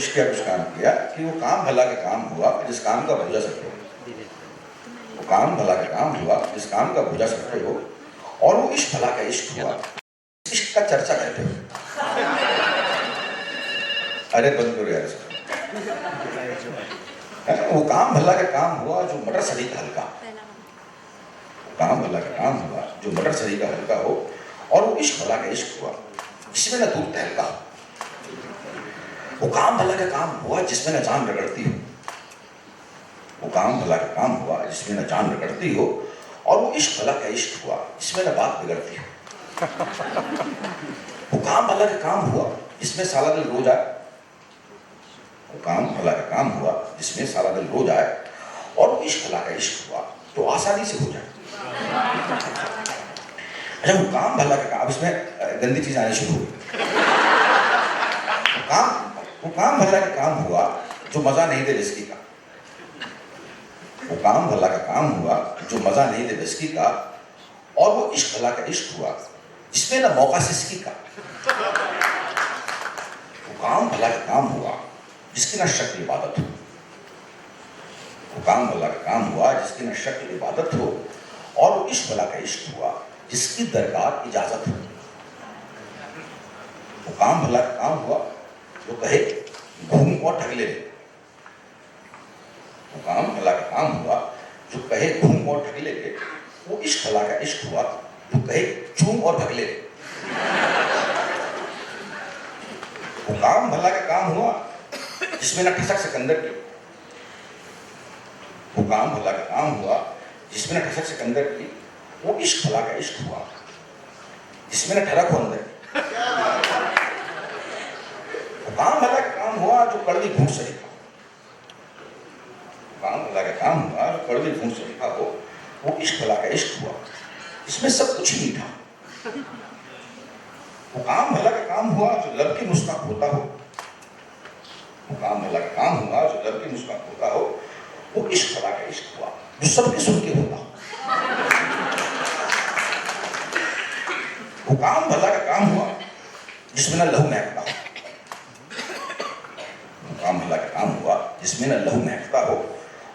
काम किया कि वो काम भला का काम हुआ जिस काम का भूजा सकते हो, वो काम भला का काम हुआ जिस काम का भूजा सकते हो, और वो इश्क भला का इश्क हुआ, इश्क का चर्चा करते हो। अरे बंद करो यार, वो काम भला का काम हुआ जो मटर सरी का हल्का, काम भला का काम हुआ जो मटर सरी का हल्का हो, और वो इश्क भला का इश्क हुआ जिसमें न दूध तहलका हो। वो काम भला का काम हुआ जिसमें न जान रगड़ती हो, वो काम भला का काम हुआ जिसमें न जान रगड़ती हो, और वो इश्क भला का इश्क हुआ जिसमें न बात बिगड़ती हो। वो काम भला का काम हुआ जिसमें साला दिल रोज आए, वो काम भला का काम हुआ जिसमें साला दिल रोज आए, और वो इश्क भला का इश्क हुआ तो आसानी से हो जाए। अच्छा, वो काम भला का काम, इसमें गंदी चीज आनी शुरू हुई। वो काम भला का काम हुआ जो मजा नहीं दे विस्की का, वो काम भला का काम हुआ जो मजा नहीं दे विस्की का, और वो इश्क भला का इश्क हुआ जिसमें ना मौका सिसकी का। वो काम भला का काम हुआ जिसकी ना शक्ल इबादत हो, वो काम भला का काम हुआ जिसकी ना शक्ल इबादत हो, और वो इश्क भला का इश्क हुआ जिसकी दरकार इजाजत हो। वो काम भला का काम हुआ जो कहे घूम और ढक ले, वो काम भला का काम हुआ जो कहे घूम और ढक ले, वो इश्क भला का इश्क हुआ जो कहे चूम और भग ले। वो काम भला का काम हुआ जिसमें न ठसक सिकंदर की, वो काम भला का काम हुआ जिसमें न ठसक सिकंदर की, वो इश्क भला का इश्क हुआ जिसमें न ठरक हो अंदर। वो काम भला का काम हुआ जो कड़वी घूंट से लिखा, काम भला का काम हुआ जो कड़वी घूंट से लिखा हो, वो इश्क भला का इश्क हुआ जिसमें सब कुछ ही मीठा। वो काम भला का काम हुआ जो लब की मुस्कान होता हो, वो काम भला का काम हुआ जो लब की मुस्कान होता हो, वो इश्क भला का इश्क हुआ जो सबके सुन के होता हो। वो काम भला का काम हुआ जिसमें न लहू महकता हो, वो काम भला का काम हुआ जिसमें न लहू महकता हो,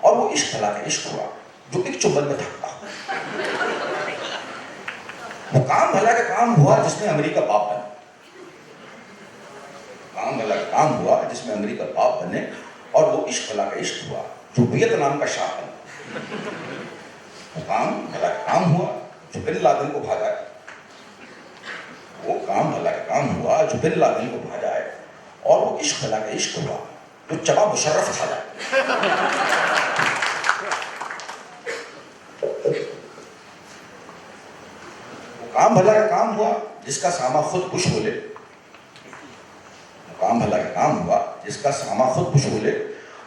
और वो इश्क भला का इश्क हुआ जो एक चुंबन में थकता हो। वो काम भला का काम हुआ जिसमें अमेरिका बाप बने, काम भला का काम हुआ जिसमें अमेरिका बाप बने, और वो इश्क भला का इश्क हुआ जो वियतनाम का शाह बने। वो काम भला का काम हुआ जो बिन लादेन को भागा है, वो काम भला का काम हुआ जो बिन लादेन को भागा है, और वो इश्क भला का इश्क हुआ जो चबा मुशर्रफ खा जाए। काम भला का काम हुआ जिसका सामा खुद बुश बोले, काम भला का काम हुआ जिसका सामा खुद बुश बोले,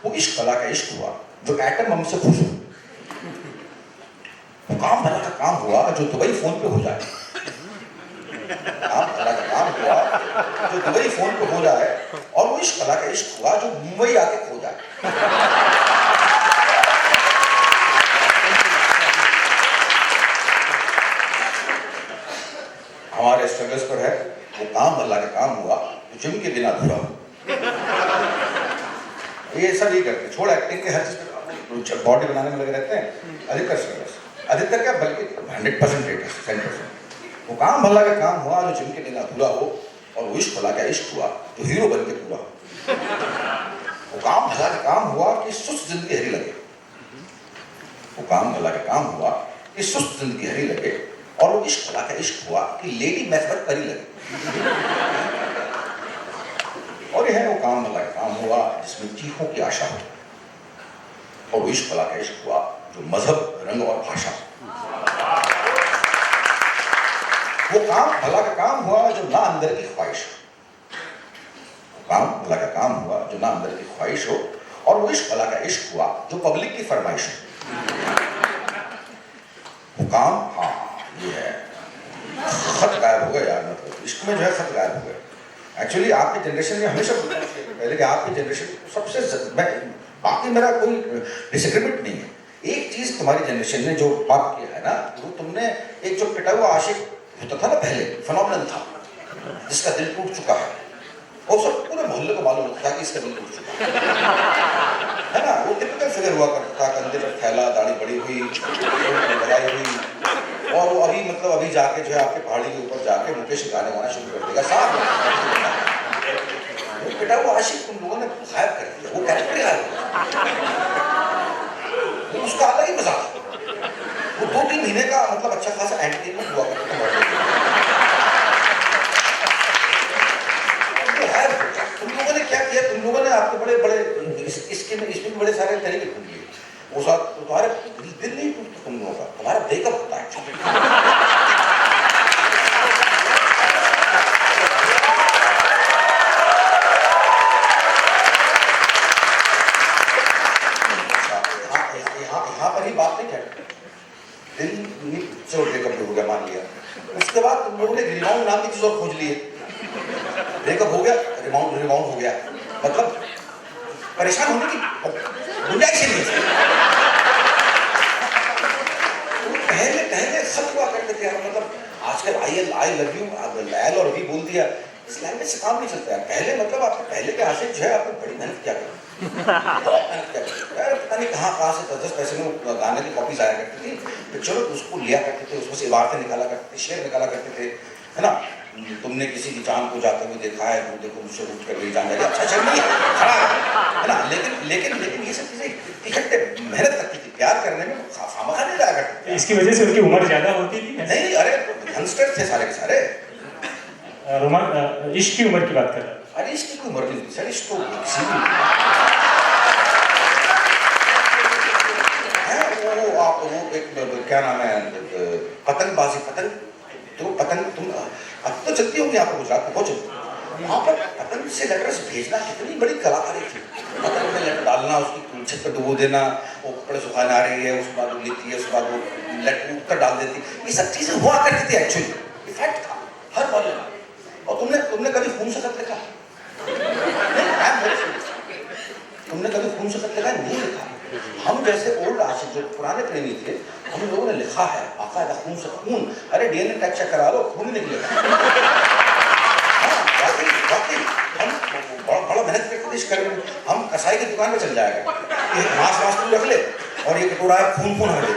वो इश्क भला का इश्क हुआ जो एटम बम से खुश हो। वो काम भला का काम हुआ जो दुबई फोन पे हो जाए। काम भला का काम हुआ जो दुबई फोन पे हो जाए, और वो इश्क भला का इश्क हुआ जो मुंबई आके खो जाए। हमारे स्ट्रगल्स पर है वो काम भला का काम हुआ जो जिम के बिना अधूरा हो। ये सब ही करते, छोड़ एक्टिंग के हर चीज बॉडी बनाने में लगे रहते हैं। अधिकतर स्ट्रगल्स, अधिकतर क्या बल्कि 100% रेट है, 100%। वो काम भला का काम हुआ जो जिम के बिना अधूरा हो, और वो इश्क भला का इश्क हुआ जो हीरो बन के पूरा हो। वो काम भला का काम हुआ कि सुस्त जिंदगी हरी लगे। वो काम भला का काम हुआ कि सुस्त जिंदगी हरी लगे, और वो इश्क भला का इश्क हुआ कि लेडी मैथड करी लगे। और यह है वो काम भला का काम हुआ जिसमें चीखों की आशा हो, और वो इश्क भला का इश्क हुआ जो मजहब, रंग और भाषा। वो काम भला का काम हुआ जो ना अंदर की ख्वाहिश हो। वो काम भला का काम हुआ जो ना अंदर की ख्वाहिश हो, और वो इश्क भला का इश्क हुआ जो पब्लिक की फरमाइश हो। वो काम, हाँ ये है, खत गायब हो गया यार, मतलब इश्क में जो है खत गायब हो गया। एक्चुअली आपकी जनरेशन में हमेशा पहले कि आपकी जनरेशन सबसे, बाकी मेरा कोई डिसएग्रीमेंट नहीं है, एक चीज तुम्हारी जनरेशन ने जो बात किया है ना, वो तुमने एक जो पिटा हुआ आशिक होता था ना पहले, फिनोमिनन था, जिसका दिल टूट चुका है, और सब पूरे मोहल्ले को मालूम होता था कि इसका दिल टूट चुका है ना। वो टिपिकल फिगर हुआ करता था, कंधे पर थैला, दाढ़ी बड़ी हुई, लगाई हुई, और वो अभी मतलब अभी जाके जो है आपके पहाड़ी के ऊपर जाके मुकेश गाने गाना शुरू कर देगा साहब। वो पिटा हुआ आशिक तुम लोगों ने गायब कर दिया, वो कैरेक्टर गायब, उसका अलग ही मजा था। वो 2-3 महीने का मतलब अच्छा खासा एंटरटेनमेंट हुआ करता था। तुम लोगों ने क्या किया, तुम लोगों ने आपके बड़े बड़े इसमें बड़े सारे तरीके ढूंढ लिए। वो साथ तुम्हारे दिल नहीं टूटता तुम लोगों का, तुम्हारा ब्रेकअप होता है। यहाँ पर ही बात नहीं है, दिल चलो ब्रेकअप हो गया मान लिया, उसके बाद तुम लोगों ने रिबाउंड नाम की चीज और खोज ली है। ब्रेकअप हो गया, रिबाउंड हो गया, मतलब परेशान होने की गुंजाइश नहीं है। पहले सब हुआ करते थे, मतलब आजकल आई लव यू एल और वी बोल दिया, इस लैंग्वेज से काम नहीं चलता है। पहले मतलब आपको पहले के हासिल जो है आपने बड़ी मेहनत क्या करी, पता नहीं कहाँ से 10 पैसे में गाने की कॉपीज आया करती थी, पिक्चरों उसको लिया करते थे, उसमें से इबारतें निकाला करते थे, शेर निकाला करते थे, है ना। तुमने किसी की चांद को जाते हुए देखा है, तुम देखो मुझसे रूठ कर गई जान जाएगी, अच्छा चल नहीं खड़ा है ना। लेकिन ये सब चीजें इकट्ठे मेहनत लगती थी, प्यार करने में खामखा नहीं लाया करते। इसकी वजह से उनकी उम्र ज्यादा होती थी? नहीं, अरे यंगस्टर थे सारे के सारे। रोमान इश्क की उम्र की बात कर रहा है। अरे इसकी कोई उम्र नहीं थी सर, इसको वो एक क्या नाम है, पतंगबाजी, पतंग तुम अब तो चलती होंगी यहाँ पर, गुजरात में बहुत चलती, वहाँ पर पतंग से लेटर्स भेजना कितनी बड़ी कलाकारी थी। पतंग में लेटर डालना, उसकी छत पर डुबो देना, वो कपड़े सुखाने आ रही है, उसके बाद वो लेती है, उसके बाद वो लेटर उत्तर डाल देती, ये सब चीजें हुआ करती थी एक्चुअली, इफेक्ट था हर वाले में। और तुमने कभी खून से खत लिखा? तुमने कभी खून से खत लिखा? नहीं लिखा। हम जैसे ओल्ड आशिक जो पुराने प्रेमी थे, हम लोगों ने लिखा है बाकायदा खून से खून। अरे डीएनए टेस्ट चेक करा लो, खून निकलेगा। हम बड़ा मेहनत करके कर, हम कसाई की दुकान में चल जाएगा, ये मांस तू रख ले और ये कटोरा खून हट दे।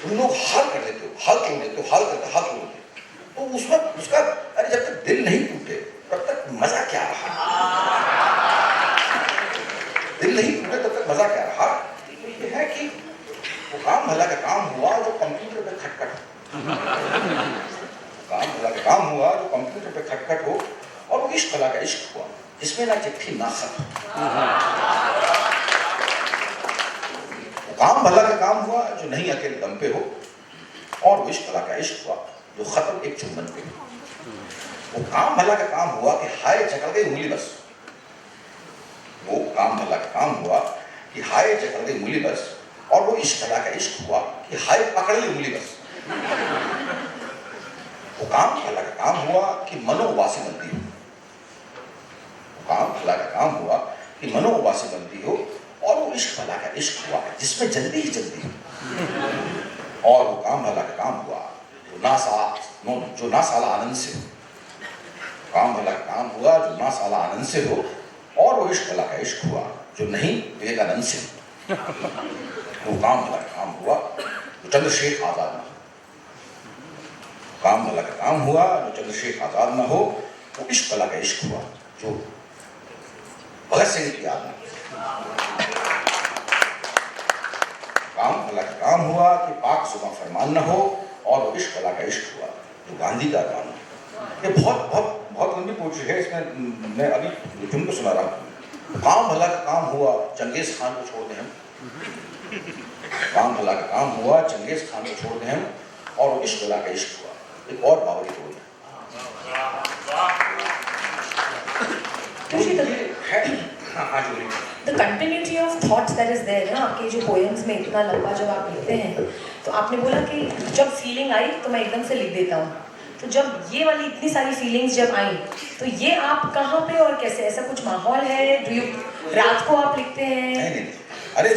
तुम लोग हाल कर देते हो, हाल तोड़ देते हो, हाल तोड़ देते, तो उसमें उसका अरे जब तक दिल नहीं टूटे तब तक मजा क्या रहा? दिल नहीं टूटे तब तक मजा क्या रहा? ये है कि वो काम भला का काम हुआ जो कंप्यूटर पे खटखट, काम भला का काम हुआ जो कंप्यूटर पे खटखट हो, और वो इश्क भला का इश्क हुआ जिसमें ना चिट्ठी ना खत। काम भला का काम हुआ जो नहीं अकेले दम पे हो, और वो इश्क भला का इश्क हुआ जो खत्म एक चुम्बन पे हो। वो काम भला का काम हुआ कि हाय जकड़ गई उंगली बस, वो काम भला का काम हुआ कि हाय जकड़ गई उंगली बस, और वो इश्क भला का इश्क हुआ कि हाय पकड़ ली उंगली बस। वो काम भला का काम हुआ कि मनो उबासी बनती हो, काम भला का काम हुआ कि मनो उबासी बनती हो, और वो इश्क भला का इश्क हुआ जिसमें जल्दी ही जल्दी हो। और वो काम भला का काम हुआ जो ना साला आनंद से हो, काम भला का काम हुआ जो ना साला आनंद से हो, और वो इश्क भला का इश्क हुआ जो नहीं विवेकानंद से हो। वो काम भला का काम हुआ जो चंद्रशेखर आजाद ना हो, काम भला का काम हुआ जो चंद्रशेखर आजाद ना हो, वो इश्क भला का इश्क हुआ जो भगत सिंह की याद में। काम भला का काम हुआ कि पाक जुबां फरमान न हो, और वो इश्क भला का इश्क हुआ जो गांधी का अरमान हो। ये बहुत बहुत बहुत लंबी पोएट्री है, इसमें मैं अभी जुम्मन को सुना रहा हूँ। काम भला का काम हुआ चंगेज खान को छोड़ दें हम, काम भला का काम हुआ चंगेज खान को छोड़ दें हम, और वो इश्क भला का इश्क हुआ एक और बावरी तोड़ है। The continuity of thoughts that is there ना आपके जो poems में इतना लंबा जब आप लिखते हैं, तो आपने बोला कि जब फीलिंग आई तो मैं एकदम से लिख देता हूँ। तो जब ये वाली इतनी सारी फीलिंग्स जब आई, तो ये आप कहाँ पे और कैसे, ऐसा कुछ माहौल है? रात को आप लिखते हैं? नहीं, अरे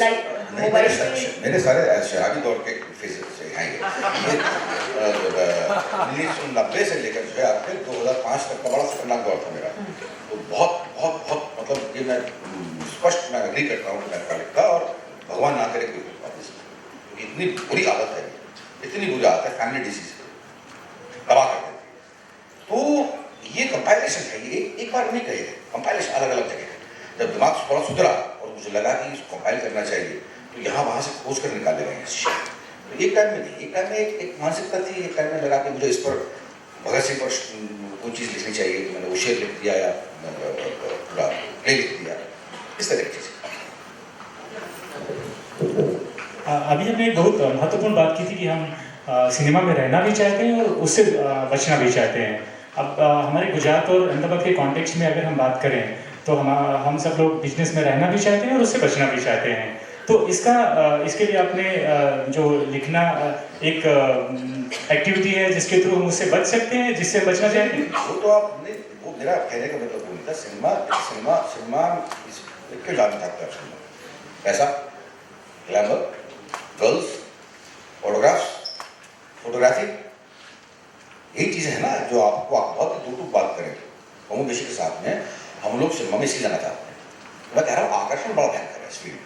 मेरे सारे शराबी दौर के फेजेस से हैं ये 1990 से लेकर जो है आपके 2005 तक का बड़ा खतरनाक दौर था मेरा। तो बहुत बहुत बहुत मतलब ये मैं स्पष्ट मैं अग्री करता हूँ मैं का लिखता, और भगवान ना करे कोई वापस, क्योंकि इतनी बुरी आदत है, इतनी बुरी आदत है, फैमिली डिजीज दबा कर देती है। तो ये कंपाइलेशन है, ये एक बार नहीं कहे, कंपाइलेशन अलग अलग जगह है। जब दिमाग थोड़ा सुधरा और मुझे लगा कि इसको कंपाइल करना चाहिए, तो यहाँ वहाँ से खोज कर निकाले गए हैं। तो एक टाइम में नहीं, एक टाइम में एक मानसिकता थी, एक टाइम में लगा कि मुझे इस पर भगत सिंह पर कोई चीज़ लिखनी चाहिए, तो मैंने वो शेर लिख दिया या पूरा प्ले लिख दिया, इस तरह की चीज़। अभी हमने एक बहुत महत्वपूर्ण बात की थी कि हम सिनेमा में रहना भी चाहते हैं और उससे बचना भी चाहते हैं। अब हमारे गुजरात और अहमदाबाद के कॉन्टेक्स्ट में अगर हम बात करें, तो हम सब लोग बिजनेस में रहना भी चाहते हैं और उससे बचना भी चाहते हैं। तो इसके लिए आपने जो लिखना एक एक्टिविटी है जिसके थ्रू हम उससे बच सकते हैं, जिससे बचना चाहते हैं। वो तो आपने, वो मेरा कहने का मतलब वो नहीं था। सिनेमा क्यों जानना चाहते हैं? पैसा, ग्लैमर, गर्ल्स, फोटोग्राफी, यही चीज़ें हैं ना जो आपको आप बहुत दूर बात करें। कमो बेशी के साथ में हम लोग सिनेमा में इसलिए जाना चाहते हैं। मैं कह रहा हूँ आकर्षण बड़ा भयंकर है इस फील्ड।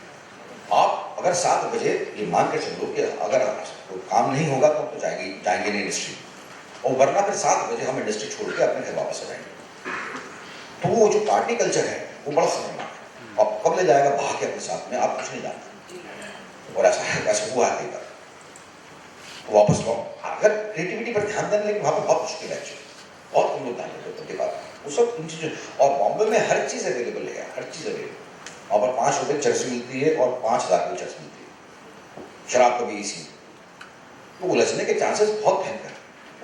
आप अगर 7 बजे ये मान के चलो कि अगर तो काम नहीं होगा तो जाएंगे नहीं इंडस्ट्री, और वरना फिर 7 बजे हम इंडस्ट्री छोड़ के अपने घर वापस आ जाएंगे। तो वो जो पार्टी कल्चर है वो बड़ा खतरनाक है। आप कब ले जाएगा भाग के अपने साथ में, आप कुछ नहीं जानते। और ऐसा हुआ है कई बार। तो वापस लो, अगर क्रिएटिविटी पर ध्यान देने लगे वहाँ पर बहुत मुश्किल है, बहुत कम लोग ध्यान देते हैं बात वो सब इन चीज़ों। और बॉम्बे में हर चीज़ अवेलेबल है, हर चीज़ अवेलेबल। वहाँ पर 5 रुपये चर्च मिलती है और 5000 की चर्च मिलती है, शराब कभी इसी। तो उलझने के चांसेस बहुत भयंकर है।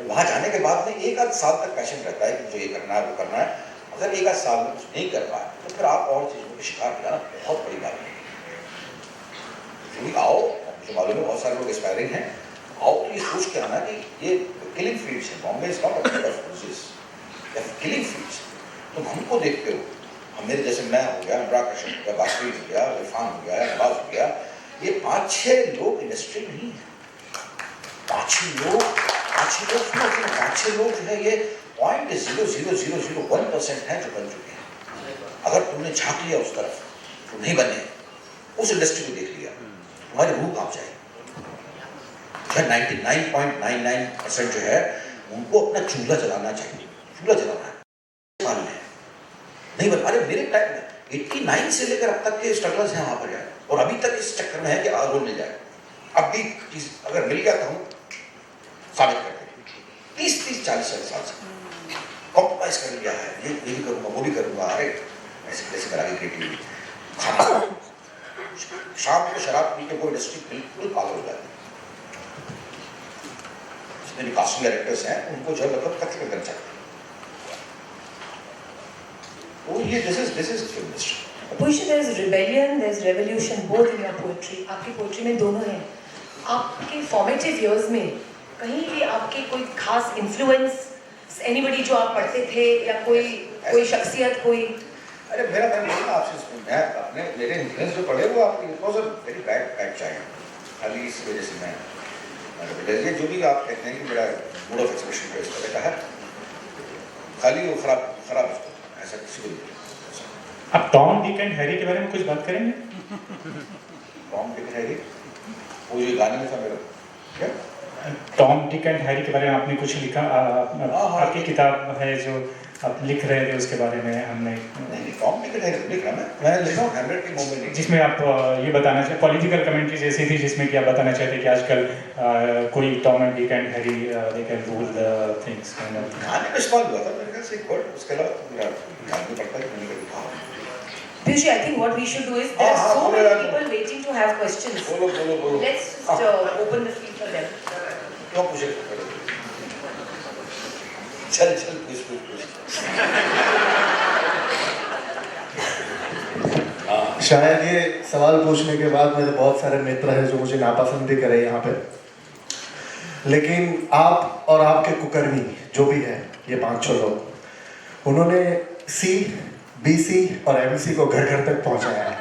वहाँ जाने के बाद में 1 आध साल तक पैशन रहता है कि जो ये करना है वो करना है। अगर 1 आध साल में कुछ नहीं कर पाए तो फिर आप और चीज़ों के शिकार हो जाना बहुत बड़ी बात है। क्योंकि आओ, मुझे मालूम है बहुत सारे लोग एस्पायरिंग हैं, आओ तो ये सोच के आना कि ये किलिंग फील्ड्स है। Bombay is not a field of roses, killing fields. तुम हमको देखते हो, हम मेरे जैसे मैं हो गया, अनुराग कश्यप हो गया, बाजपेयी हो गया, इरफान हो गया, नवाज हो गया, ये 5-6 लोग इंडस्ट्री नहीं है। 5-6 लोग 5-6 लोग जो है ये 0.0001% है जो बन चुके हैं। अगर तुमने झांक लिया उस तरफ तो नहीं बने, उस इंडस्ट्री को देख लिया, तुम्हारी रूह कांप जाएगी। 99.99% जो है उनको अपना चूल्हा जलाना चाहिए, चूल्हा जलाना है नहीं बन। अरे मेरे टाइम में 89 से लेकर अब तक के स्ट्रगल्स हैं वहाँ पर यार, और अभी तक इस चक्कर में है कि रोल मिल जाए। अब भी चीज अगर मिल गया तो हम साबित करते हैं। 30-40 साल से कॉम्प्रोमाइज कर लिया है, ये भी करूँगा वो भी करूँगा। अरे ऐसे कैसे करा के क्रिएटिविटी खाना शाम को शराब पी के वो इंडस्ट्री बिल्कुल पागल हो जाती है। जितने भी कास्टिंग डायरेक्टर्स हैं उनको जो मतलब कत्ल करना चाहते हैं। तो ये this is film industry. Piyush, there is rebellion, there is revolution, both in your poetry. आपकी पोएट्री में दोनों हैं। आपके फॉर्मेटिव इयर्स में कहीं भी आपके कोई खास इन्फ्लुएंस, एनीबडी जो आप पढ़ते थे या कोई शख्सियत कोई? अरे मैंने बोला आपसे, मैं अपने मेरे इन्फ्लुएंस जो पढ़े वो आपकी it was a very bad child. खाली इस वजह से मैं ये जो भी आप कहते हैं कि मेरा मूड ऑफ एक्सप्रेशन पे इस तरह का है, खाली वो खराब ऐसा किसी को नहीं। आप टॉम, डिक एंड हैरी के बारे में कुछ बात करेंगे? टॉम, डिक एंड हैरी वो जो गाने में था मेरा क्या? टॉम, डिक एंड हैरी के बारे में आपने कुछ लिखा? आपकी किताब है जो आप लिख रहे थे उसके बारे में हमने नहीं, टॉम, डिक एंड हैरी लिख रहा मैं लिखा हूँ 100 के मोमेंट, जिसमें आप ये बताना चाहते पॉलिटिकल कमेंट्री जैसी थी जिसमें कि आप बताना चाहते कि आजकल कोई Tom and Dick and Harry they can rule the things kind of. गाने में इस्तेमाल हुआ था मेरे ख्याल से एक वर्ड, उसके अलावा मेरा ध्यान नहीं पड़ता कि मैंने कभी कहा। Piyush, I think what we should do is there are so many people waiting to have questions. बोलो। Let's just open the field for them. क्यों पूछे? चल पूछ। शायद ये सवाल पूछने के बाद मेरे बहुत सारे मित्र हैं जो मुझे नापसंद भी करे यहाँ पे, लेकिन आप और आपके कुकर्मी जो भी है ये 5-6 लोग, उन्होंने सी, बीसी और एमसी को घर घर तक पहुंचाया है।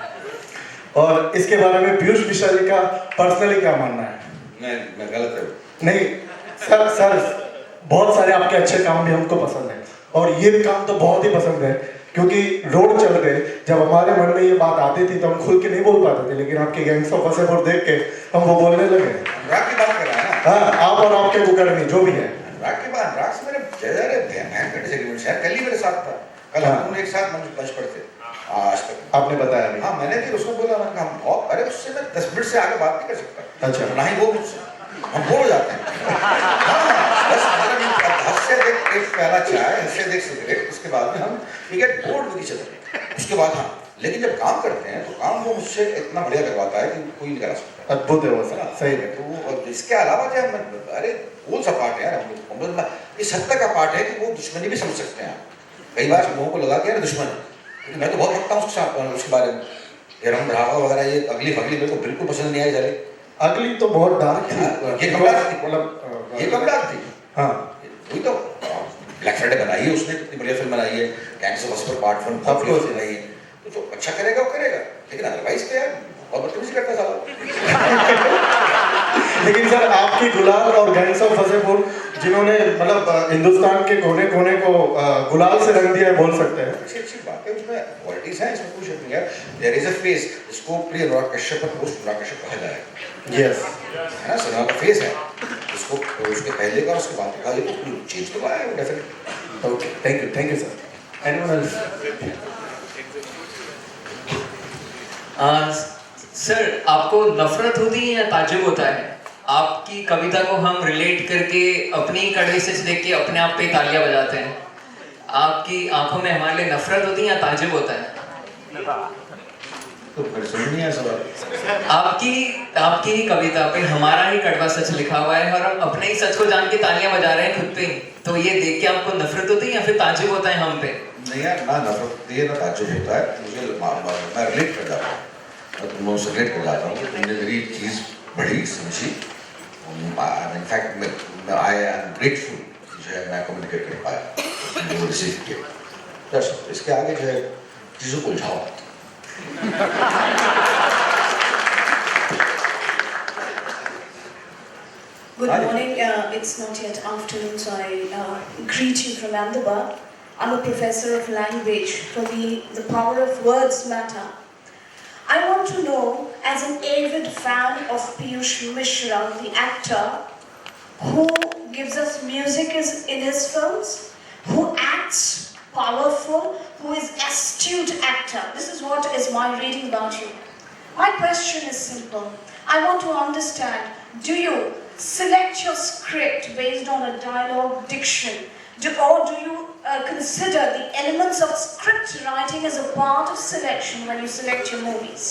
और इसके बारे में पीयूष मिश्रा जी का पर्सनली क्या मानना है? मैं गलत है? नहीं सर बहुत सारे आपके अच्छे काम भी हमको पसंद है और ये भी काम तो बहुत ही पसंद है, क्योंकि रोड चल गए जब हमारे मन में ये बात आती थी तो हम खुल के नहीं बोल पाते थे, लेकिन आपके गैंग्स ऑफ वसेपुर देख के हम वो बोलने लगे। अनुराग की बात कर रहा है ना? हाँ, आप और आपके कुकर्मी जो भी है। अनुराग से मेरे भयंकर डिसएग्रीमेंट्स हैं। कल ही मेरे साथ था, कल हम लोग एक साथ मंच पर थे आज तक। आपने बताया भी? हाँ, मैंने भी उसको बोला, मैंने कहा बहुत, अरे उससे मैं 10 मिनट से आगे बात नहीं कर सकता। अच्छा। ना ही वो मुझसे, हम बोल जाते हैं। बस 15 मिनट हंससे देख एक प्याला चाय, हंससे देख सिगरेट, उसके बाद में हम we get bored with each other. उसके बाद हाँ, लेकिन जब काम करते हैं तो काम वो मुझसे इतना बढ़िया करवाता है कि कोई नहीं करा सकता। अद्भुत है वो सर, सही है। तो इसके अलावा जो अरे कौन सा पार्ट है यार, हम लोग इस हद तक का पार्ट है कि वो दुश्मनी भी समझ सकते हैं। कई बार लोगों को लगा कि यार दुश्मन, मैं तो बहुत रखता हूँ उसके बारे में, ये रंग ढाका वगैरह, ये अगली फगली मेरे को बिल्कुल पसंद नहीं आई। जाले अगली तो बहुत डार्क थी, ये कम डार्क थी। हाँ, वही तो ब्लैक फ्राइडे बनाई है उसने, कितनी बढ़िया फिल्म बनाई है। गैंग्स ऑफ वसेपुर पार्ट 1 बहुत बनाई है, तो अच्छा करेगा वो करेगा, लेकिन अदरवाइज तो यार बहुत बदतमीजी करता साला। लेकिन सर आपकी गुलाल और गैंग्स ऑफ वसेपुर जिन्होंने मतलब हिंदुस्तान के कोने कोने को गुलाल से रंग दिया है, बोल सकते हैं। अच्छी बात है, उसमें क्वालिटीज हैं, इसमें कुछ नहीं है। देयर इज अ फेस जिसको प्री अनुराग कश्यप और पोस्ट अनुराग कश्यप कहा जाएगा। यस, है ना, सिनेमा का फेस है उसको, उसके पहले का उसके बाद का ये तो चेंज तो आया है definitely. Okay, thank you sir. Anyone else? Sir, आपको नफरत होती है या ताज्जुब होता है? आपकी कविता को हम रिलेट करके अपनी कड़वे से देख के अपने आप पे तालियां बजाते हैं। आपकी आंखों में हमारे लिए नफरत होती है या ताज्जुब होता है? तो फिर समझ नहीं आया सवाल। आपकी ही कविता पे हमारा ही कड़वा सच लिखा हुआ है और हम अपने ही सच को जान के तालियां बजा रहे हैं खुद पे, तो ये देख के आपको नफरत होती है या फिर ताज्जुब होता है हम पे? नहीं यार, ना नफरत होती है ना ताज्जुब होता है। मुझे मैं रिलेट कर जाता हूँ, मैं तुम लोगों से रिलेट कर जाता हूँ कि तुमने मेरी चीज़ बड़ी समझी। इनफैक्ट आई एम ग्रेटफुल जो है मैं कम्युनिकेट कर पाया, वो रिसीव किया। बस इसके आगे जो है चीज़ों को उलझाओ। Good morning. It's not yet afternoon, so I greet you from Ahmedabad. I'm a professor of language. For me, the power of words matter. I want to know, as an avid fan of Piyush Mishra, the actor, who gives us music in his films, who acts powerful, who is astute actor. This is what is my reading about you. My question is simple. I want to understand, do you select your script based on a dialogue diction? Or do you consider the elements of script writing as a part of selection when you select your movies?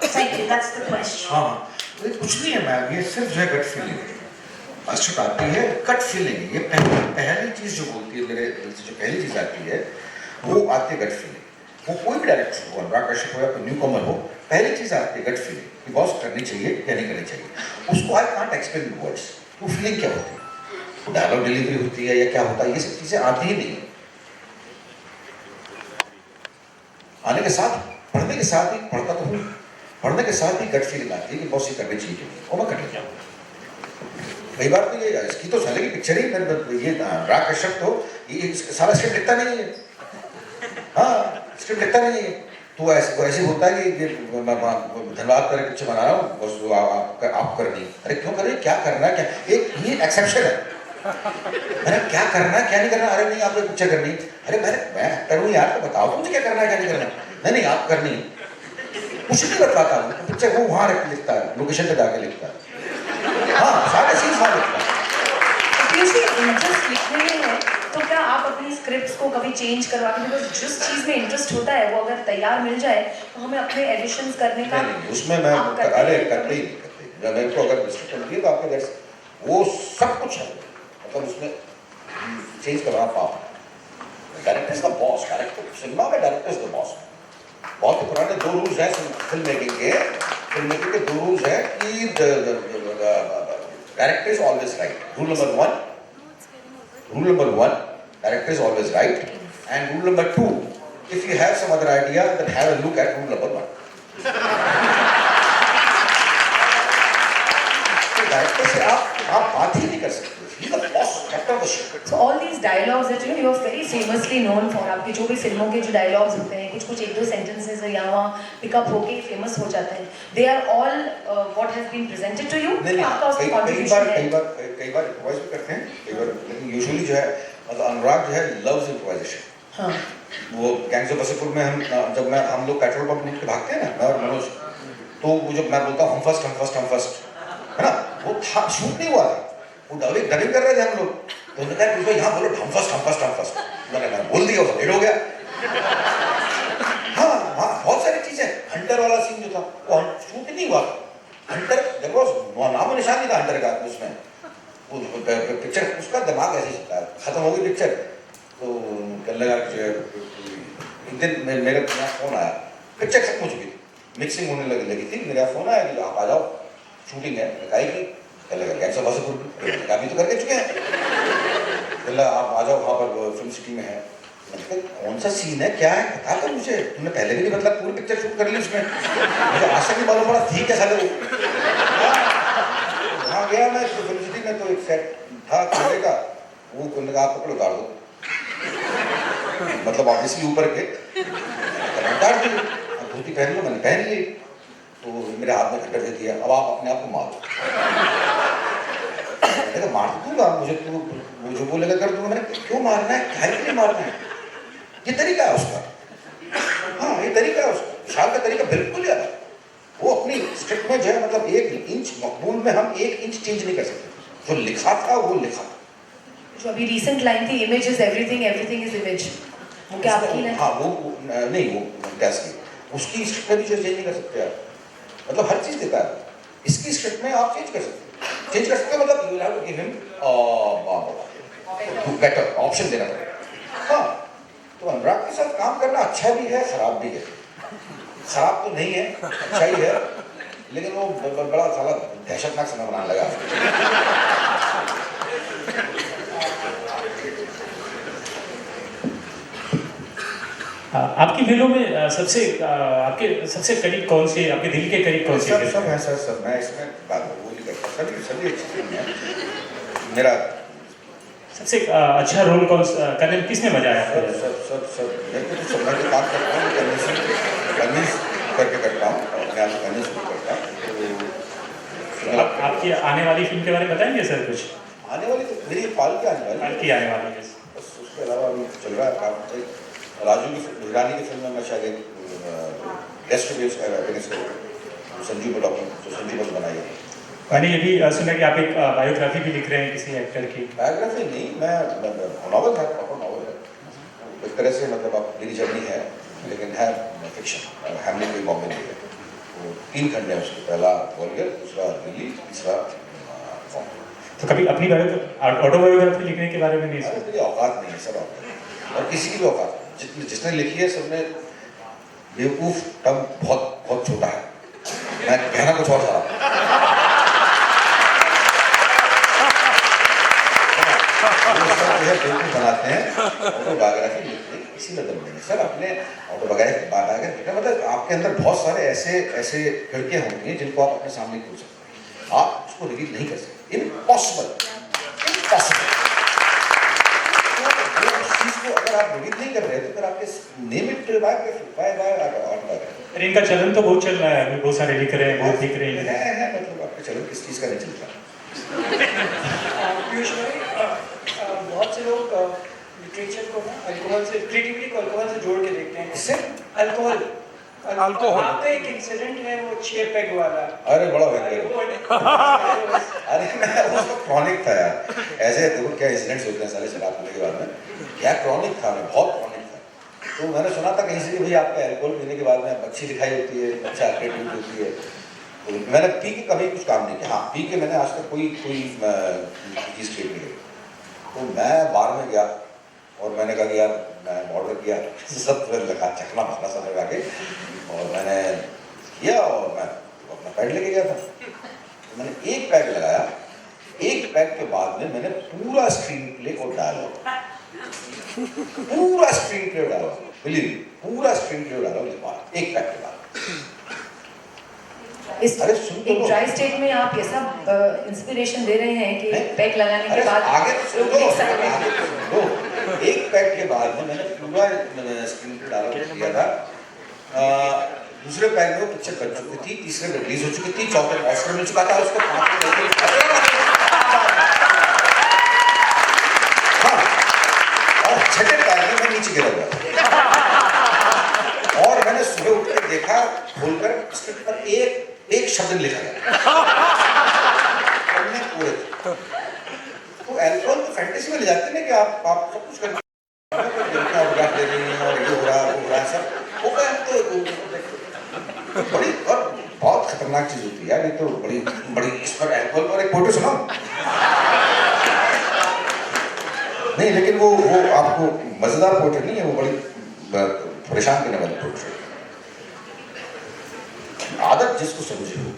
Thank you. That's the question. हाँ ये कुछ नहीं है ma'am, ये सिर्फ जो है gut feeling है। अश्रुत आती है गट फीलिंग, ये पहली चीज जो बोलती है मेरे दिल से, जो पहली चीज आती है वो आती है गट फीलिंग। वो कोई भी डायरेक्टर हो, अनुराग कश्यप हो या कोई न्यू कमर हो, पहली चीज आती है गट फीलिंग कि बॉस करनी चाहिए या नहीं करनी चाहिए। उसको I can't explain in words, वो फीलिंग क्या होती है, डायलॉग डिलीवरी होती है या क्या होता है, ये सब चीजें आती ही नहीं। आने के साथ, पढ़ने के साथ ही, पढ़ता तो हूँ, पढ़ने के साथ ही गट फीलिंग आती है कि बॉस ये करनी चाहिए और मैं कर लेता हूँ। कई बार तो ये इसकी तो चलेगी पिक्चर ही, ये अनुराग कश्यप तो ये सारा स्क्रिप्ट लिखता नहीं है। हाँ स्क्रिप्ट लिखता नहीं है, तो ऐसे होता है कि धन्यवाद कर पिक्चर बना रहा हूँ बस आप करनी। अरे क्यों करें, क्या करना है, क्या एक ये एक्सेप्शन है। अरे क्या करना है क्या नहीं करना, अरे नहीं आपको पिक्चर करनी, अरे मैं करूँ यार तो बताओ मुझे क्या करना है क्या नहीं करना, नहीं आप करनी, कुछ नहीं बताता हूँ। पिक्चर वो वहाँ रख लिखता है, लोकेशन पे जाके लिखता है। हाँ सारे सीन्स वहाँ लिखता है। इंटरेस्ट लिखने में है तो क्या आप अपनी स्क्रिप्ट्स को कभी चेंज करवा के, बिकॉज जिस चीज में इंटरेस्ट होता है वो अगर तैयार मिल जाए तो हमें अपने एडिशंस करने का नहीं उसमें मैं अरे करते ही मेरे को अगर स्क्रिप्ट मिलती है तो आपके वो सब कुछ है, मतलब उसमें चेंज करना पाप। Director is the boss, director cinema में डायरेक्टर इज द बॉस। बहुत ही पुराने 2 रूल्स हैं फिल्म मेकिंग के, फिल्म के 2 रूल्स हैं कि director is always right. Rule number 1, director is always right, and rule number 2, if you have some other idea then have a look at rule number 1। Director से आप बात ही नहीं कर सकते। He's the boss, captain of the ship. So all these dialogues that you are very famously known for, आपके जो भी फिल्मों के जो डायलॉग्स होते हैं, कुछ 1-2 सेंटेंसेस यहाँ वहाँ पिकअप होके फेमस हो जाते हैं, they are all what has been presented to you? नहीं आपका उसमें contribution है? कई बार इम्प्रोवाइज भी करते हैं, कई बार, लेकिन यूजुअली जो है मतलब अनुराग जो है लव्स इम्प्रोवाइजेशन। हाँ। वो गैंग्स ऑफ वसेपुर में हम लोग पेट्रोल पंप लूट के भागते हैं ना, मैं और मनोज, तो वो जब मैं बोलता हूँ हम फर्स्ट है ना, वो था शूट नहीं हुआ था, वो डबिंग कर रहे थे हम लोग, तो उन्होंने कहा कुछ यहाँ बोलो हम फर्स्ट, मैंने बोल दिया, वो लेट हो गया। हाँ वहाँ बहुत सारी चीजें, हंटर वाला सीन जो था वो शूट नहीं हुआ, हंटर जब नामो निशान नहीं था हंटर का उसमें, वो पिक्चर उसका दिमाग ऐसे खत्म हो गई पिक्चर, तो कहने लगा एक दिन मेरे फोन आया, पिक्चर खत्म हो चुकी थी, मिक्सिंग होने लगी थी, मेरा फोन आया कि आप आ जाओ शूटिंग है, गैंग्स ऑफ वासेपुर अभी तो करके चुके हैं, आप आ जाओ वहाँ पर फिल्म सिटी में है। कौन सा सीन है क्या है बता कर मुझे, तुमने पहले भी नहीं मतलब पूरी पिक्चर शूट कर ली उसमें, मुझे आज तक नहीं मालूम पड़ा थी कैसा लोग। वहाँ गया मैं फिल्म सिटी में, तो एक सेट था कैमरे का, वो कहने का आप कपड़े उतार दो, मतलब ऑब्वियसली ऊपर के उतार दी, धोती पहन लो, मैंने पहन ली, तो मेरे हाथ में खट्टर दे दिया, अब आप अपने आप को मारो। मैंने मार दूंगा मुझे, तू वो जो बोलेगा कर दूंगा। मैंने क्यों मारना है, क्या के लिए मारना है, ये तरीका है उसका। हाँ ये तरीका है उसका, विशाल का तरीका बिल्कुल ही अलग। वो अपनी स्क्रिप्ट में जो है मतलब 1 इंच मकबूल में हम 1 इंच चेंज नहीं कर सकते, जो लिखा था वो लिखा था। जो अभी रिसेंट लाइन थी, image is everything, everything is image, वो क्या आपकी लाइन? हाँ वो नहीं, वो कैसे उसकी स्क्रिप्ट में भी चेंज नहीं कर सकते आप, मतलब हर चीज देता है, इसकी स्क्रिप्ट में आप चेंज कर सकते मतलब you have to give him better option देना पड़ेगा। हाँ तो अनुराग के साथ काम करना अच्छा भी है खराब भी है, खराब तो नहीं है अच्छा ही है, लेकिन वो बड़ा साला दहशतनाक समय बनाने लगा। आपकी फिल्मों में आपके सबसे करीब कौन सी, आपके दिल के करीब कौन सी? सब है सर, सब मैं इसमें बात वो नहीं करता, सभी अच्छी फिल्म है। मेरा सबसे अच्छा रोल कौन करने में किसने मजा आया? सब मैं तो सब मैं काम करता हूँ, कन्विंस करके करता हूँ, अपने आप कन्विंस भी करता हूँ। तो आपकी आने वाली फिल्म के बारे में बताएंगे सर कुछ? आने वाली तो मेरी पालकी आने वाली है, बस उसके अलावा अभी चल रहा है काम। राजू की ईरानी की फिल्म में मैं शायद गेस्ट बेस संजू बट जो संजू बट बनाई है। मैंने ये भी सुना कि आप एक बायोग्राफी भी लिख रहे हैं किसी एक्टर की। बायोग्राफी नहीं, मैं नॉवल है, प्रॉपर नॉवल है एक तरह से, मतलब आप मेरी जर्नी है लेकिन है फिक्शन, हैमलेट भी बॉम्बे नहीं है, तो 3 खंड है उसके, पहला वॉल्गर, दूसरा रिलीज, तीसरा फॉर्म। तो कभी अपनी ऑटोबायोग्राफी लिखने के बारे में नहीं सोचा? मेरी औकात नहीं है सर, औकात और किसी की भी औकात नहीं। जिसने लिखी है सबने बेवकूफ टर्म बहुत बहुत छोटा है, मैं कहना कुछ और चाह रहा बेवकूफ बनाते हैं ऑटोबायोग्राफी लिखने किसी मतलब नहीं सर। अपने ऑटोबायोग्राफी लिखना मतलब आपके अंदर बहुत सारे ऐसे ऐसे खिड़कियां होती हैं जिनको आप अपने सामने खोल सकते हैं, आप उसको रिवील नहीं कर सकते, इम्पॉसिबल इम्पॉसिबल। को अगर आप रिवील नहीं कर रहे तो फिर आपके नेम इट अरे इनका चलन तो बहुत चल रहा है, अभी बहुत सारे लिख रहे हैं, बहुत लिख रहे हैं। मतलब आपका चलन किस चीज का नहीं चल रहा? पीयूष भाई, बहुत से लोग लिटरेचर को ना अल्कोहल से, क्रिएटिविटी को अल्कोहल से जोड़ के देखते हैं। किससे? अल्कोहल। आपका एक इंसिडेंट है वो 6 पैग वाला। अरे बड़ा भयंकर। अरे मैं उसको क्रॉनिक था यार, ऐसे देखो क्या इंसिडेंट्स होते हैं साले शराब पीने के बाद में, क्या क्रॉनिक था, मैं बहुत क्रॉनिक था। तो मैंने सुना था कहीं से कि भाई आपका अल्कोहल पीने के बाद में अच्छी दिखाई होती है, अच्छा क्रिएटिविटी होती है। तो मैंने पी के कभी कुछ काम नहीं किया, हाँ पी के मैंने आज तक कोई चीज़ क्रिएट नहीं की। तो मैं बार में गया और मैंने कहा कि यार मैं ऑर्डर किया सब लगा चखना बसना सब लगा के, और मैंने किया और मैं अपना पैड लेके गया था। तो मैंने एक पैड लगाया, एक पैड के बाद में मैंने पूरा स्क्रीन प्ले और डायलॉग, पूरा स्क्रीन प्ले और डायलॉग, बिलीव पूरा स्क्रीन प्ले और डायलॉग एक पैड के बाद। इस अरे सुन तो एक ड्राई स्टेट में आप ऐसा इंस्पिरेशन दे रहे हैं कि पैक लगाने के बाद आगे तो सुन लोग लिख सकते हैं। आगे तो सुन लो। एक पैड के बाद में मैंने पूरा स्क्रीन प्ले डायलॉग किया था। दूसरे पैड में वो पिक्चर बन चुकी थी, तीसरे में रिलीज हो चुकी थी, चौथे में ऑस्कर मिल चुका था उसको, और छठे पैड में मैं नीचे गिरा हुआ था। और मैंने सुबह उठ के देखा, खोलकर स्क्रिप्ट पर एक शब्द लिखा गया पूरे। तो अल्कोहल तो फैंटेसी में ले जाते हैं कि आप सब कुछ करके दे रही हैं और ये हो रहा है वो हो रहा है सब, वो क्या तो बड़ी और बहुत खतरनाक चीज होती है यार, ये तो बड़ी बड़ी। इस पर अल्कोहल पर एक फोटो सुनाओ नहीं, लेकिन वो आपको मजेदार पोर्ट्रेट नहीं है, वो बड़ी परेशान करने वाली पोर्ट्रेट। आदत जिसको समझे हो,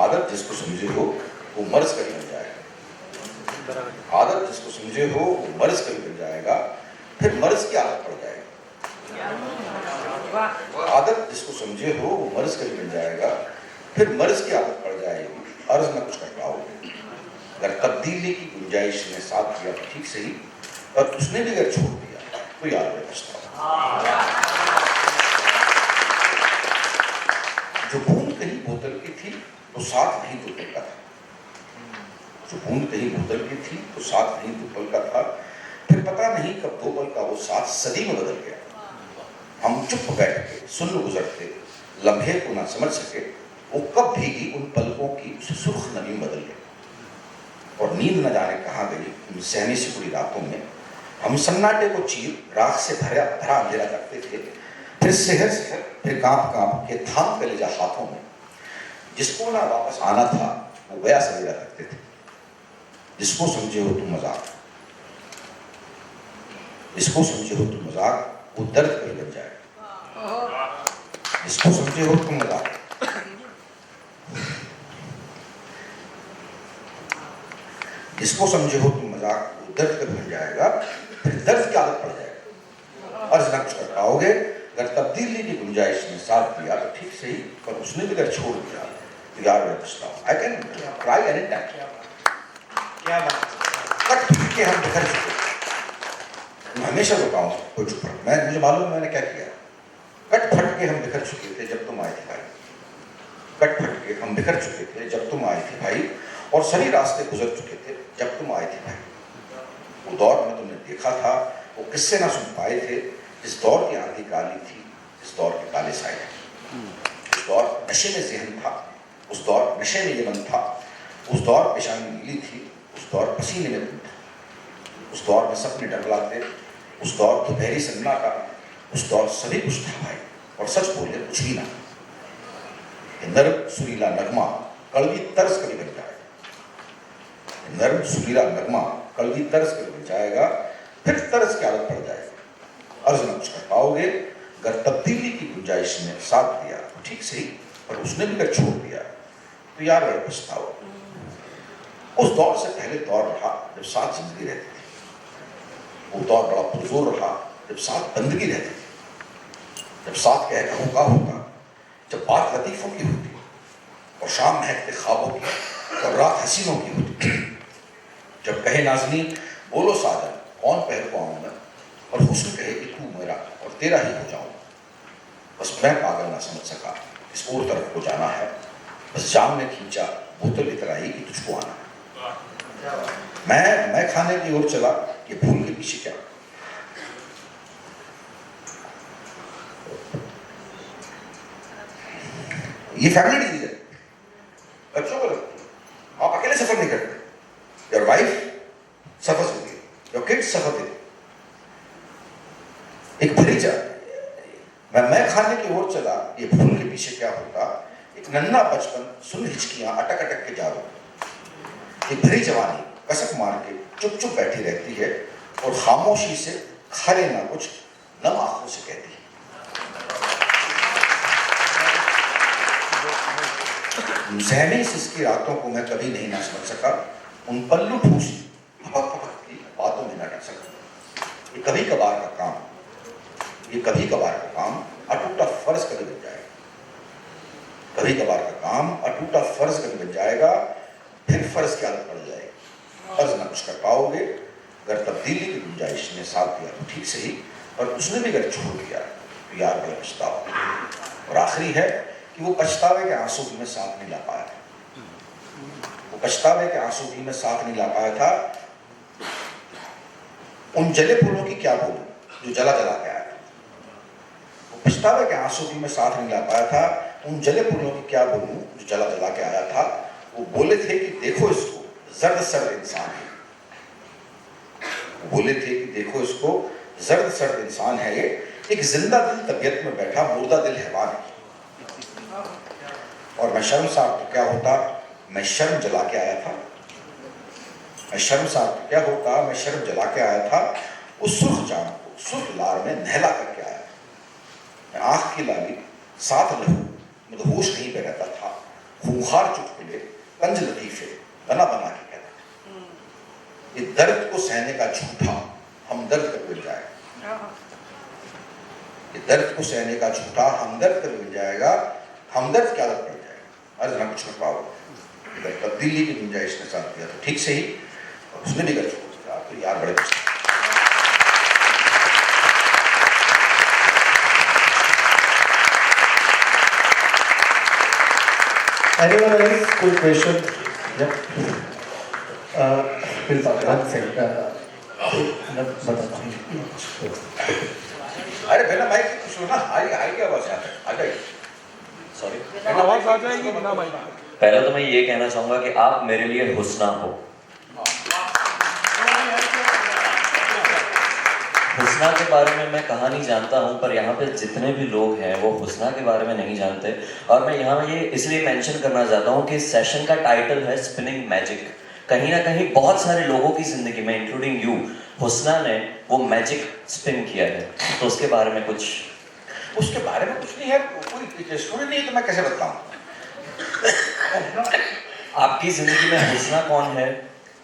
आदत जिसको समझे हो वो मर्ज कर बन जाएगा। आदत जिसको समझे हो वो मर्ज कर बन जाएगा, फिर मर्ज की आदत पड़ जाएगी। आदत जिसको समझे हो वो मर्ज कर बन जाएगा, फिर मर्ज की आदत पड़ जाएगी, अर्ज न कुछ कर पाओगे। अगर तब्दीली की गुंजाइश ने साथ दिया तो ठीक सही, और उसने भी अगर छोड़ दिया तो याद रहे पछतावा। जो बूंद कहीं बोतल की थी तो साथ नहीं बोतल का था, जो बूंद कहीं बोतल की थी तो साथ नहीं बोतल का था, फिर पता नहीं कब दो पल का वो साथ सदी में बदल गया। हम चुप बैठ के सुन्न गुजरते, लम्हे को ना समझ सके, वो कब भीगी उन पलकों की सुर्ख नमी बदल गई। और नींद न जाने कहाँ गई उन सहनी से पूरी रातों में, हम सन्नाटे को चीर राख से भरा अंधेरा करते थे, फिर शहर शहर फिर कांप कांप के थाम कलेजा हाथों में। जिसको ना वापस आना था वो गया सवेरा करते थे, जिसको समझे हो तुम मजाक, जिसको समझे हो तुम मजाक वो दर्द कर बन जाएगा। जिसको समझे हो तुम मजाक, जिसको समझे हो तुम मजाक वो दर्द कर बन जाएगा, फिर दर्द की आदत पड़ जाएगा। अर्ज न कुछ कर पाओगे। अगर तब्दीली की गुंजाइश ने साथ दिया तो ठीक सही, पर उसने भी अगर छोड़ दिया तो यार मैं पछतावा। I can try any time. क्या बात, कट के हम बिखर चुके। मैं हमेशा बताऊं कोई चुप रहो, मैं मुझे मालूम मैंने क्या किया। कट फट के हम बिखर चुके थे जब तुम आए थे भाई, कट फट के हम बिखर चुके थे जब तुम आए थे भाई, और सभी रास्ते गुजर चुके थे जब तुम आए थे भाई। वो दौर में तुमने देखा था, वो किस्से ना सुन पाए थे, जिस दौर की आंधी काली थी, जिस दौर के काले साए थे। उस दौर नशे में ज़हन था, उस दौर नशे में ये मन था, उस दौर पेशानी नीली थी, उस दौर पसीने में धुंध था, उस दौर में सपने डरलाते, उस दौर दोपहरी सन्नाटा, उस दौर सभी कुछ था भाई, और सच बोले कुछ भी ना। कि नर्म सुरीला नगमा कड़वी तर्ज कभी बन जाएगा। नर्म सुरीला नगमा कड़वी तर्ज कभी बन जाएगा, फिर तर्ज की आदत पड़ जाएगी। अर्ज न कुछ कर पाओगे। अगर तब्दीली की गुंजाइश ने साथ दिया तो ठीक सही, पर उसने भी अगर छोड़ दिया तो यार बड़े पछताओ। उस दौर से पहले दौर रहा जब साथ जिंदगी रहती थी। वो दौर बड़ा पुरजोर रहा जब साथ बंदगी रहती थी, जब साथ कह कहूँ का होगा, जब बात लतीफ़ों की होती और शाम महकते ख्वाबों की और रात हसीनों की होती। जब कहे नाज़नी बोलो साजन कौन पहल को आऊँ मैं, और हुस्न कहे कि तू मेरा और तेरा ही हो जाऊँ। बस मैं पागल ना समझ सका इस और तरफ को जाना है, बस जाम ने खींचा बोतल इतर आई कि तुझको आना है। मैं खाने की ओर चला, ये भूल के पीछे क्या। ये फैमिली डिसीजन है, बच्चों को आप अकेले सफर नहीं करते। योर वाइफ सफर होती है, योर किड्स सफर देते। एक भरीचा मैं खाने की ओर चला, ये भूल के पीछे क्या होता। एक नन्हा बचपन सुन हिचकियां अटक अटक के जाओ। एक भरी जवानी कसक मार के चुप चुप बैठी रहती है और खामोशी से खरे ना कुछ नम आंखों से कहती है। ज़हनी सिसकी रातों को मैं कभी नहीं ना समझ सका, उन पल्लू ठूसी फपक फपक की बातों में न डर सका। ये कभी कभार का काम, ये कभी कभार का काम अटूटा फर्ज कभी बन जाएगा। कभी कभार का काम अटूटा फर्ज कभी बन जाएगा, फिर फर्ज की आदत पड़ जाएगी। फर्ज ना कुछ कर पाओगे। अगर तब्दीली की गुंजाइश ने साथ दिया तो ठीक सही, पर उसने भी अगर छोड़ दिया तो यार बड़ा पछतावा। और आखिरी है कि वो पछतावे के आंसू भी में साथ नहीं ला पाया था। वो पछतावे के आंसू भी में साथ नहीं ला पाया था। उन जले फूलों की क्या बोलूं जो जला जला के आया था। वो पछतावे के आंसू भी में साथ नहीं ला पाया था। उन जले फूलों की क्या बोलूं जो जला जला के आया था। वो बोले थे कि देखो इसको जर्द सर्द इंसान है। वो बोले थे कि देखो इसको जर्द सर्द इंसान है। ये एक जिंदा दिल तबीयत में बैठा मुर्दा दिल हैवान है। और मैं शर्मसार तो क्या होता, मैं शर्म जला के आया था। मैं शर्मसार तो क्या होता, मैं शर्म जला के आया था। उस सुर्ख जाम को सुर्ख लार में नहला करके आया था। मैं आंख की लाली साथ लहू मदहोश नहीं पे रहता था। खूंखार चुटकुले कंज लतीफे बना बना के कहता। ये दर्द को सहने का झूठा हमदर्द कब मिल जाएगा। ये दर्द को सहने का झूठा हमदर्द कब मिल जाएगा। हमदर्द क्या आदत पड़ जाएगा। अर्ज ना कुछ कर पाओगे। अगर तब्दीली की गुंजाइश ने साथ दिया तो ठीक सही, और उसने भी अगर छोड़ दिया तो यार बड़े पछतावा। Anyone else? Quick question. Yeah. One second. अरे पहला माइक कुछ लो ना। आई आई क्या आवाज आता है। आ जाइए। सॉरी। आवाज आ जाएगी बिना माइक। पहले तो मैं ये कहना चाहूंगा कि आप मेरे लिए हुस्ना हो। हुस्ना के बारे में मैं कहानी जानता हूँ, पर यहाँ पे जितने भी लोग हैं वो हुस्ना के बारे में नहीं जानते। और मैं यहाँ ये इसलिए मेंशन करना चाहता हूँ कि सेशन का टाइटल है स्पिनिंग मैजिक। कहीं ना कहीं बहुत सारे लोगों की जिंदगी में इंक्लूडिंग यू, हुस्ना ने वो मैजिक स्पिन किया है। तो उसके बारे में कुछ, उसके बारे में कुछ नहीं है, कोई स्टोरी नहीं है, तो मैं कैसे बताऊं। आपकी जिंदगी में हुस्ना कौन है?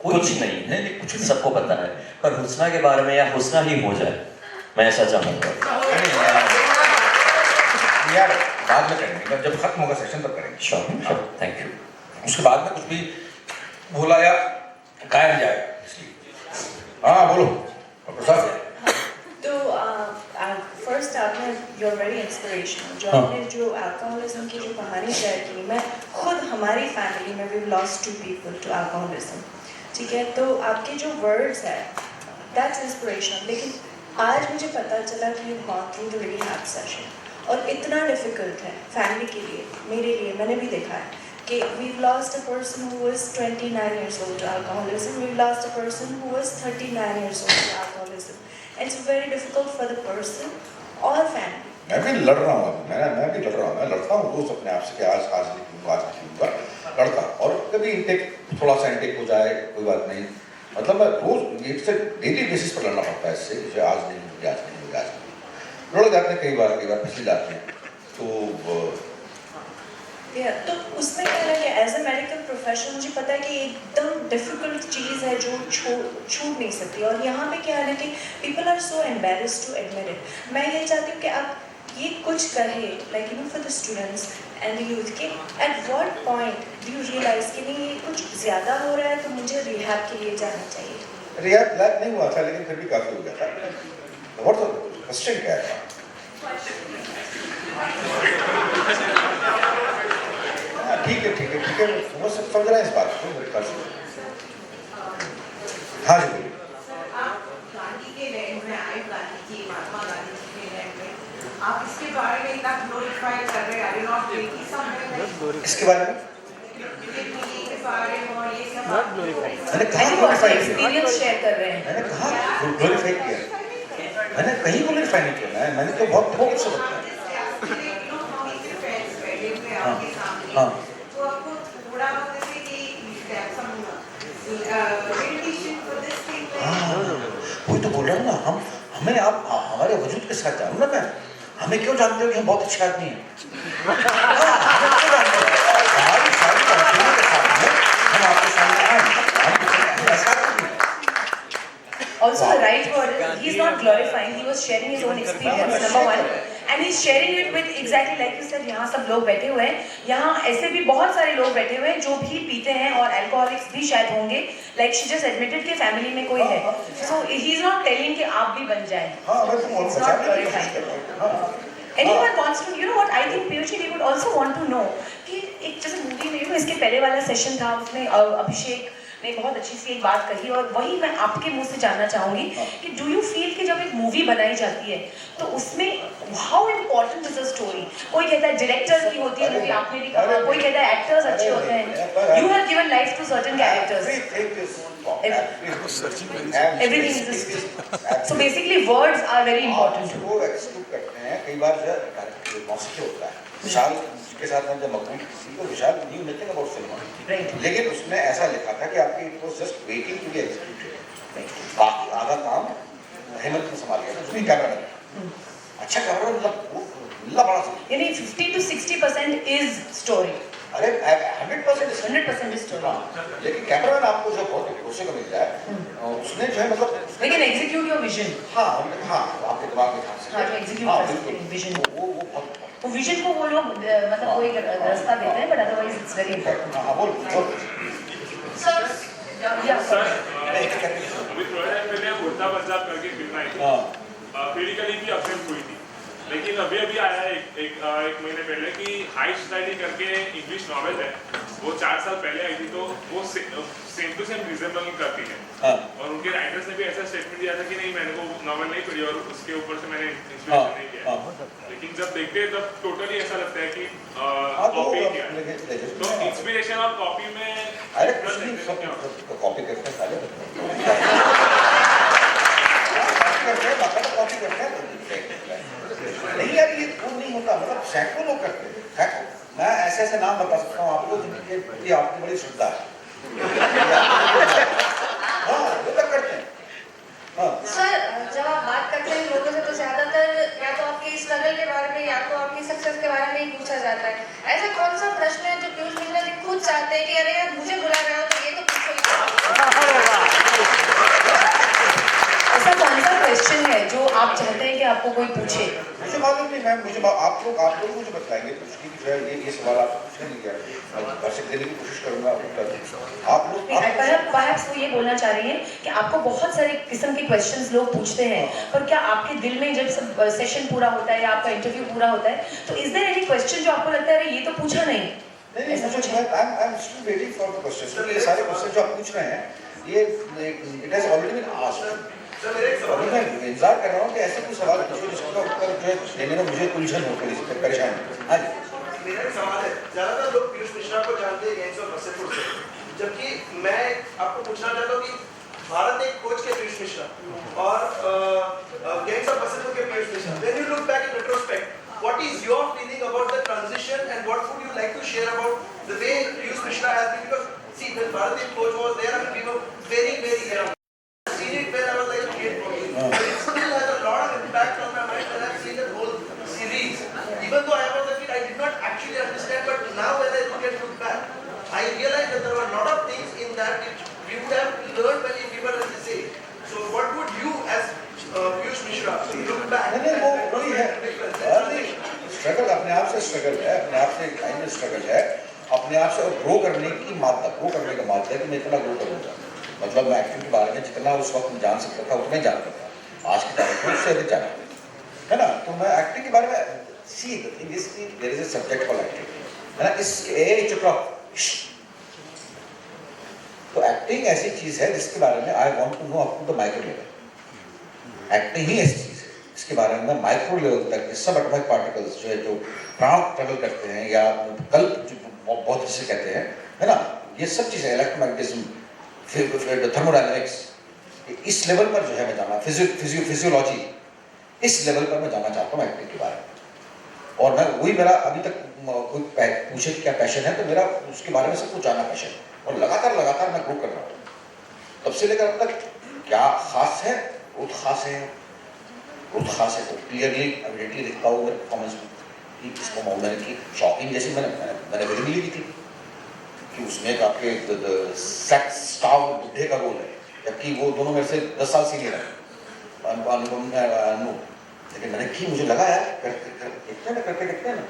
कुछ नहीं, नहीं कुछ नहीं। सबको पता है, पर हुस्ना के बारे में या हुस्ना ही हो जाए, मैं ऐसा चाहूँगा। यार बाद में करेंगे, जब खत्म होगा सेशन तब करेंगे। Sure, thank you. उसके बाद में कुछ भी बोला या गायब जाएगा, इसलिए हाँ बोलो प्रसाद। तो फर्स्ट आपने you're very inspirational। जो आपने जो अल्कोहलिज्म की जो कहानी शेयर की, मैं खुद हमारी फैमिली में we've lost 2 people to alcoholism। ठीक है, तो आपके जो वर्ड्स है that's inspirational। लेकिन आज मुझे पता चला कि you've gone through the rehab session, और इतना डिफिकल्ट है फैमिली के लिए, मेरे लिए, मैंने भी देखा है कि we've lost a person who was 29 years old to alcoholism, we've lost a person who was 39 years old to alcoholism, and it's very difficult for the person or family। मैं भी लड़ रहा हूँ, मैं भी लड़ रहा हूँ, मैं लड़ता हूँ रोज अपने आप से कि आज नहीं पीऊँगा, आज नहीं पीऊँगा, लड़ता। और कभी इंटेक थोड़ा सा इंटेक हो जाए कोई बात नहीं, मतलब मैं रोज इससे डेली बेसिस पर लड़ना पड़ता है इससे, जैसे आज नहीं होगी, आज नहीं होगी, आज नहीं लड़ जाते हैं कई बार फिसल जाते हैं। तो तो उसमें क्या है कि एज अ मेडिकल प्रोफेशनल मुझे पता है कि एकदम डिफिकल्ट चीज़ है जो छूट नहीं सकती, और यहाँ पे क्या है कि people are so embarrassed to admit it. मैं ये चाहती हूँ कि आप ये कुछ कहे, like you know for the students and the youth, के at what point do you realise कि नहीं ये कुछ ज़्यादा हो रहा है तो मुझे रिहैब के लिए जाना चाहिए। रिहैब लाइक नहीं हुआ था, लेकिन फिर भी काफ़ी हो गया था। व्हाट द क्वेश्चन क्या है? ठीक है, समझ रहे हैं इस बात को। हाँ जी बोलिए। गांधी के लैंड में आए, गांधी जी, महात्मा गांधी जी के लैंड में आप इसके बारे में इतना ग्लोरीफाई कर रहे हैं, आई नॉट मेकिंग समवेयर। इसके बारे में के बारे में और ये सब आप मैंने कहा ग्लोरीफाई एक्सपीरियंस शेयर कर रहे हैं। मैंने कहा ग्लोरीफाई किया, मैंने कहीं ग्लोरीफाई नहीं किया, मैंने तो बहुत थोक से बताया। हाँ तो आपको थोड़ा बहुत जैसे वही तो बोल रहा हूँ ना, हमें आप हमारे वजूद के साथ जानो ना। मैं हमें क्यों जानते हो कि हम बहुत अच्छे आदमी हैं? हमारी सारी कंपनियों के साथ में हम आपके सामने आए, हम ऐसा नहीं। Also, the right word is he's not glorifying. He was sharing his own experience. Number one, and he's sharing it with exactly like you said. यहाँ सब लोग बैठे हुए हैं, यहाँ ऐसे भी बहुत सारे लोग बैठे हुए हैं जो भी पीते हैं और अल्कोहलिक्स भी शायद होंगे. Like she just admitted कि family में कोई है. So he's not telling कि आप भी बन जाएं. It's not glorifying. Anyone wants to, you know what? I think Piyushi, they would also want to know कि एक जैसे मूवी में इसके पहले वाला सेशन था, उसमें अभिषेक ने बहुत अच्छी सी एक बात कही, और वही मैं आपके मुंह से जानना चाहूंगी कि डू यू फील कि जब एक मूवी बनाई जाती है तो उसमें how important is the story? कोई कहता है डायरेक्टर की होती है मूवी, आपने भी कहा, कोई कहता है एक्टर्स अच्छे होते हैं, you have given life to certain characters, everything is so basically words are very important. वो एक्सक्यूट करते हैं कई बार मौसीकी होता है, विशाल के साथ में जब मकबूल किसी को Vishal knew nothing about cinema, लेकिन उसने ऐसा लिखा था कि आपकी it was just waiting to be executed, बाकी आधा काम हेमंत ने संभाल लिया, उसने कैमरा अच्छा कैमरा मतलब बड़ा यानी 50 to 60% इज स्टोरी। अरे 100% इज स्टोरी, लेकिन कैमरामैन आपको जो बहुत भरोसे का मिल जाए, उसने जो है मतलब लेकिन एग्जीक्यूट योर विजन। हाँ आपके दिमाग में हाँ जो एग्जीक्यूट विजन, वो विजन को वो लोग मतलब वो एक रास्ता देते हैं, but otherwise it's very important. हाँ बोल सर अभी थोड़ा टाइम पहले उड़ता पंजाब करके फिल्म आई थी, क्रिटिकली भी अपसेट हुई थी, लेकिन अभी आया एक महीने पहले कि हाई सोसाइटी करके इंग्लिश नॉवेल है, वो 4 साल पहले आई थी, तो वो सेम टू सेम रिजेंबल करती है, और उनके राइटर्स ने भी ऐसा स्टेटमेंट दिया था कि नहीं मैंने वो नॉवेल नहीं पढ़ी और उसके ऊपर से मैंने इंस्पिरेशन नहीं किया, लेकिन जब देखते हैं तब टोटली ऐसा लगता है कि कॉपी किया है। तो इंस्पिरेशन और कॉपी में कॉपी करते हैं कॉपी करते हैं नहीं यार, ये वो नहीं होता, मतलब सैकड़ों लोग करते हैं, सैकड़ों। मैं ऐसे नाम बता सकता हूँ आपको जिनकी आपकी बड़ी श्रद्धा है। हाँ वो तक करते हैं। सर जब आप बात करते हैं लोगों से तो ज्यादातर या तो आपके स्ट्रगल के बारे में या तो आपकी सक्सेस के बारे में ही पूछा जाता है। ऐसा कौन सा प्रश्न है जो पीयूष मिश्रा जी खुद चाहते हैं कि अरे यार मुझे बुला रहे हो तो ये तो पूछो? ऐसा कौन सा क्वेश्चन है जो आप चाहते हैं कि आपको कोई पूछे? मुझे मालूम नहीं मैम, आप लोग मुझे बताएंगे तो उसकी जो है ये सवाल आपसे पूछने नहीं गया, मैं घर से देने की कोशिश करूंगा आप लोग। परहैप्स वो ये बोलना चाह रही हैं कि आपको बहुत सारे किस्म के क्वेश्चंस लोग पूछते हैं, पर क्या आपके दिल में जब सब सेशन पूरा होता है या आपका इंटरव्यू पूरा होता है तो इज देयर एनी क्वेश्चन जो आपको लगता है अरे ये तो पूछा नहीं? नहीं मुझे I am still waiting for the questions, क्योंकि ये सारे क्वेश्चन जो आप पूछ रहे हैं ये it has already been asked. अभी मैं इंतजार कर रहा हूँ कि ऐसे कोई सवाल पूछो जिसका उत्तर जो है देने में मुझे उलझन हो, थोड़ी सी परेशान हूँ। हाँ जी मेरा एक सवाल है, ज्यादातर लोग पीयूष मिश्रा को जानते हैं गैंग्स ऑफ वासेपुर से, जबकि मैं आपको पूछना चाहता हूँ कि भारत एक खोज के पीयूष मिश्रा और गैंग्स ऑफ वासेपुर के Piyush Mishra, when you look back in retrospect what is your feeling about the transition and what would you like to share about the way Piyush Mishra has been? Because see, when Bharat coach was there, I mean, we were very, very young. I've seen it when I was like a kid probably. But it still has a lot of impact on my mind when I've seen the whole series. Even though I was a kid, I did not actually understand, but now when I look back, I realized that there were a lot of things in that which we would have learned when we were at this age. So what would you as Piyush Mishra look back? नहीं वो वही है, struggle अपने आप से struggle है, अपने आप से टाइम में स्ट्रगल है, अपने आप से ग्रो करने की मात्रा, ग्रो करने का मात्रा है कि मैं इतना ग्रो करूँगा। मतलब मैं एक्टिंग के बारे में जितना उस वक्त जान सकता था उतना ही जानता था, आज की तारीख में उससे अधिक जाना है ना। तो मैं एक्टिंग के बारे में सी द थिंग इज कि there is a subject for acting, है ना। इस चुप तो एक्टिंग ऐसी चीज है जिसके बारे में I want to know up to the micro level. Acting ही ऐसी चीज है इसके बारे में माइक्रो लेवल तक सब एटॉमिक पार्टिकल्स जो है जो प्राण ट्रेवल करते हैं या कल्प जो बहुत जिसे कहते हैं, है ना, ये सब चीजें इलेक्ट्रोमैग्नेटिज्म, फिर थर्मोडायनेमिक्स, इस लेवल पर जो है मैं जाना, फिजियोलॉजी, इस लेवल पर मैं जाना चाहता हूँ एक्टिंग के बारे में। और मैं वही मेरा अभी तक कोई पूछे कि क्या पैशन है तो मेरा उसके बारे में सब कुछ जानना पैशन है और लगातार मैं ग्रो कर रहा हूँ तब से लेकर अब तक। क्या खास है, बहुत खास है, बहुत खास है। तो क्लियरली इमीडिएटली दिखता हूँ मेरे परफॉर्मेंस में कि इसको मैंने की शॉकिंग जैसी मैंने विलिंगली की थी कि उसमें आपके सेक्स स्टार बुढ़े का रोल है, जबकि वो दोनों मेरे से 10 साल सीनियर है अनु, लेकिन मैंने की, मुझे लगा यार करते ना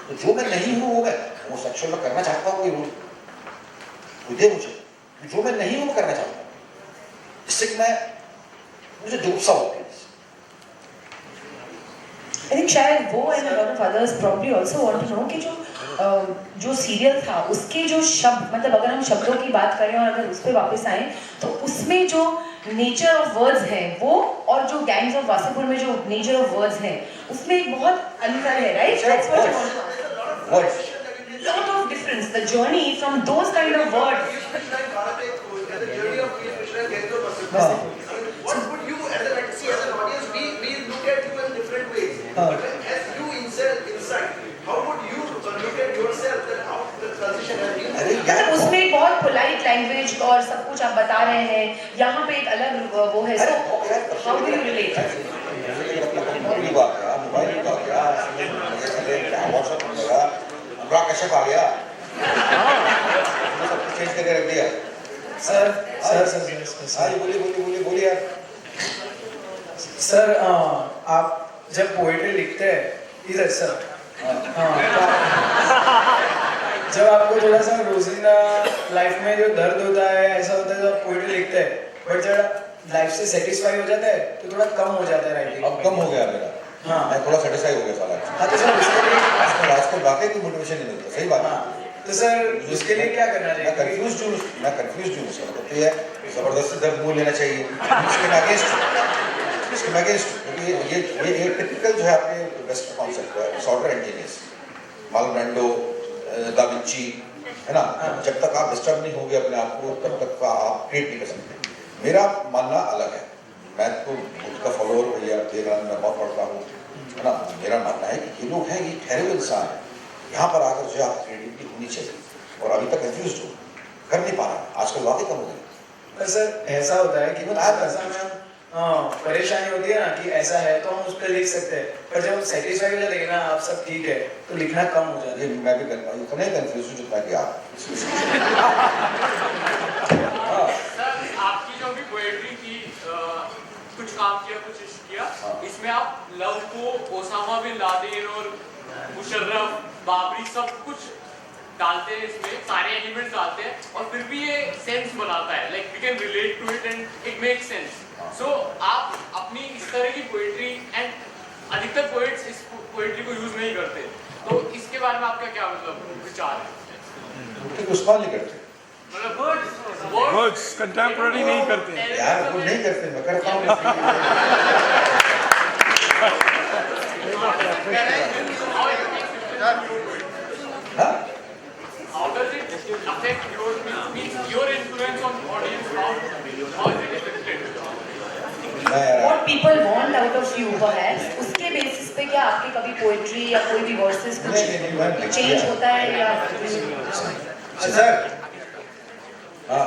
तो जो मैं नहीं हूँ वो मैं होमोसेक्सुअल में करना चाहता हूँ, कोई रोल दे मुझे जो मैं नहीं हूँ करना चाहता हूँ, जिससे कि मैं मुझे जुगुप्सा होती है। I think शायद वो and a lot of others probably also want to know कि जो सीरियल था उसके जो शब्द, मतलब अगर हम शब्दों की बात करें और अगर उस पर वापस आए तो उसमें जो नेचर ऑफ वर्ड्स है वो और जो गैंग्स ऑफ वासेपुर में जो नेचर ऑफ वर्ड्स है उसमें एक बहुत अंतर है, right? Lot of difference. The journey from those kind of words. What would you, as an audience, we look at you in different ways. But as you inside, how would you look at yourself that how the transition has been? उसमें एक बहुत polite language और सब कुछ आप बता रहे हैं, यहाँ पे एक अलग वो है, so how do you relate? Kashyap आ गया, सब चेंज करके रख दिया। सर बोलिए यार। सर आप जब पोएट्री लिखते हैं इधर सर, जब आपको थोड़ा सा रोजीना लाइफ में जो दर्द होता है ऐसा होता है तो आप पोएट्री लिखते हैं, बट जब लाइफ से सेटिस्फाई हो जाता है तो थोड़ा कम हो जाता है राइटिंग। अब कम हो गया मेरा, हाँ मैं थोड़ा सेटिस्फाई हो गया साला। हाँ तो सर उसके लिए आजकल वाकई कोई मोटिवेशन नहीं मिलता, सही बात है। तो सर उसके लिए क्या करना चाहिए? मैं कंफ्यूज हूँ उसका मतलब ये जबरदस्ती दर्द मूल लेना चाहिए, इसके अगेंस्ट क्योंकि ये टिपिकल जो है आपके वेस्ट कॉन्सेप्ट है, disorder and genius, Marlon Brando, da Vinci, है ना। जब तक आप डिस्टर्ब नहीं होंगे अपने आप को तब तक आप क्रिएट नहीं कर सकते। मेरा मानना अलग है, मैं तो खुद का फॉलोअर भैया देख रहा हूँ, मैं बहुत पढ़ता हूँ, है ना। मेरा मानना है कि ये लोग हैं, ये ठहरे हुए इंसान है, यहाँ पर आकर जो आप क्रिएटिविटी होनी चाहिए और अभी तक कंफ्यूज हो, कर नहीं पा रहा, आजकल वाकई कम हो गई। पर सर ऐसा होता है कि ऐसा में परेशानी होती है ना कि ऐसा है तो हम उस पर लिख सकते हैं, पर जब सेटिस्फाई हो जाते हैं ना आप सब ठीक है तो लिखना कम हो जाता है। मैं भी करता हूँ, इतना ही कंफ्यूज हूँ जितना कि आप। आपकी जो भी पोएट्री की कुछ काम किया, कुछ किया, इसमें आप लव को ओसामा बिन लादेन और मुशर्रफ, बाबरी सब कुछ डालते हैं, इसमें सारे एलिमेंट्स डालते हैं और फिर भी ये सेंस बनाता है, like we can relate to it and it make sense. So आप अपनी इस तरह की पोएट्री, एंड अधिकतर पोएट्स इस पोएट्री को यूज नहीं करते, तो इसके बारे में आपका क्या मतलब विचार है? उस्मान नहीं करते, मतलब वर्ड्स कंटेम्पररी नहीं करते यार, वो नहीं करते, मैं करता हूँ। How does it affect your influence on audience? How is it affected? What people want out of you, perhaps, उसके basis पे क्या आपकी कभी पोएट्री या कोई भी वर्सेस कुछ चेंज होता है या सर हाँ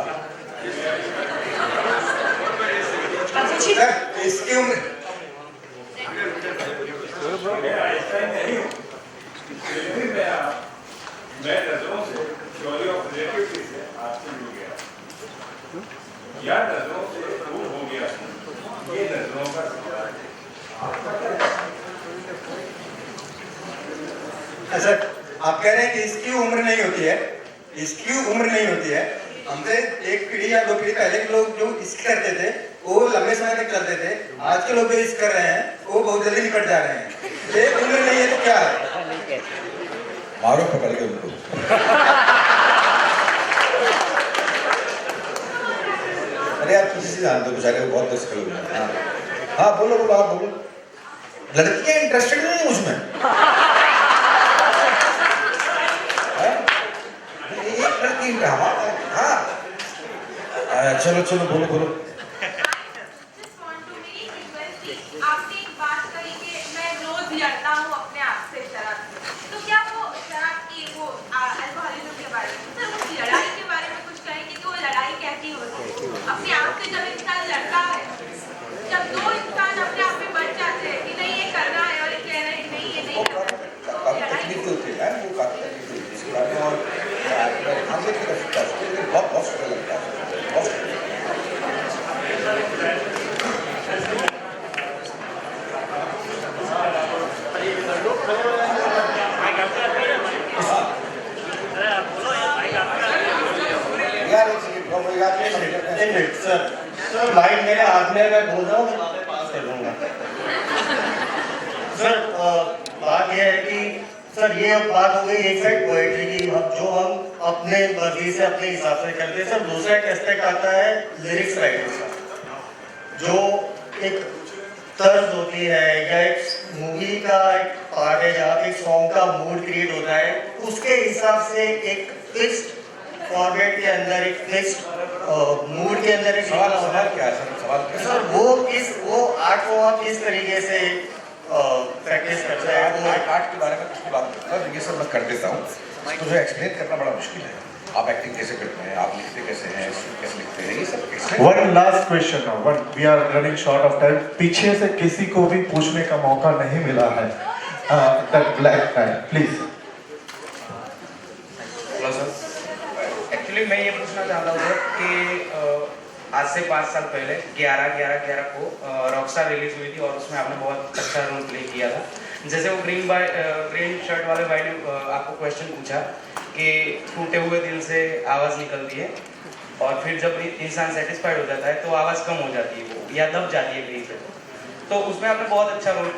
सर इसकी उम्र मैं नजरों से थ्योरी ऑफ रिलेटिविटी से आपसे मिल गया या नजरों से दूर हो गया ये नजरों का सवाल है। सर आप कह रहे हैं कि इसकी उम्र नहीं होती है, इसकी उम्र नहीं होती है। हमसे एक पीढ़ी या दो पीढ़ी पहले के लोग जो इश्क करते थे वो लंबे समय तक चलते थे, आज के लोग जो इश्क कर रहे हैं वो बहुत जल्दी निकट जा रहे हैं। ये उम्र नहीं है तो क्या है? मारो पकड़ के उनको। अरे आप किसी से जानते हो बेचारे को बहुत दस किलो। हाँ बोलो बोलो आप बोलो। लड़कियां इंटरेस्टेड नहीं है उसमें। एक लड़की हाँ चलो चलो बोलो बोलो। आपने एक बात कही कि मैं रोज लड़ता हूँ अपने आप से शराब से, तो क्या वो शराब की वो अल्कोहलिज्म के बारे में सर उस लड़ाई के बारे में कुछ कहेंगे कि वो लड़ाई कैसी होती है अपने आप से जब इंसान लड़ता है, जब दो इंसान अपने आप में बढ़ जाते हैं कि नहीं ये करना है और ये कह रहे हैं नहीं ये नहीं करना सर माइक मेरे हाथ में मैं बोल रहा हूँ मैं पास कर दूंगा। सर बात यह है कि सर ये बात हो गई एक साइड पोएट्री की जो हम अपने मर्जी से अपने हिसाब से करते हैं। सर दूसरा एक एस्पेक्ट आता है लिरिक्स राइटिंग का, जो एक तर्ज होती है या एक मूवी का एक पार्ट है जहाँ पे सॉन्ग का मूड क्रिएट होता है, उसके हिसाब से एक फिक्स्ड फॉर्मेट के अंदर एक फिक्स्ड मूड के अंदर एक सवाल क्या है सवाल क्या है? सर वो आर्ट को आप किस तरीके से प्रैक्टिस करते हैं? वो आर्ट के बारे में कुछ बात करता हूँ, ये सब मैं कर देता हूँ। इसको जो एक्सप्लेन करना बड़ा मुश्किल है। आप एक्टिंग कैसे करते हैं, आप लिखते कैसे हैं, कैसे लिखते हैं, ये सब। One last question now, one we are running short of time. पीछे से किसी को भी पूछने का मौका नहीं मिला है। That black guy please. Hello sir, actually मैं ये पूछना चाहता हूँ कि आज से 5 साल पहले 11/11/11 को रॉकस्टार रिलीज हुई थी और उसमें आपने बहुत अच्छा रोल प्ले किया था। जैसे वो ग्रीन शर्ट वाले भाई ने आपको क्वेश्चन पूछा कि टूटे हुए दिल से आवाज़ निकलती है और फिर जब इंसान सेटिस्फाइड हो जाता है तो आवाज़ कम हो जाती है वो या दब जाती है कहीं पे। तो उसमें आपने बहुत अच्छा रोल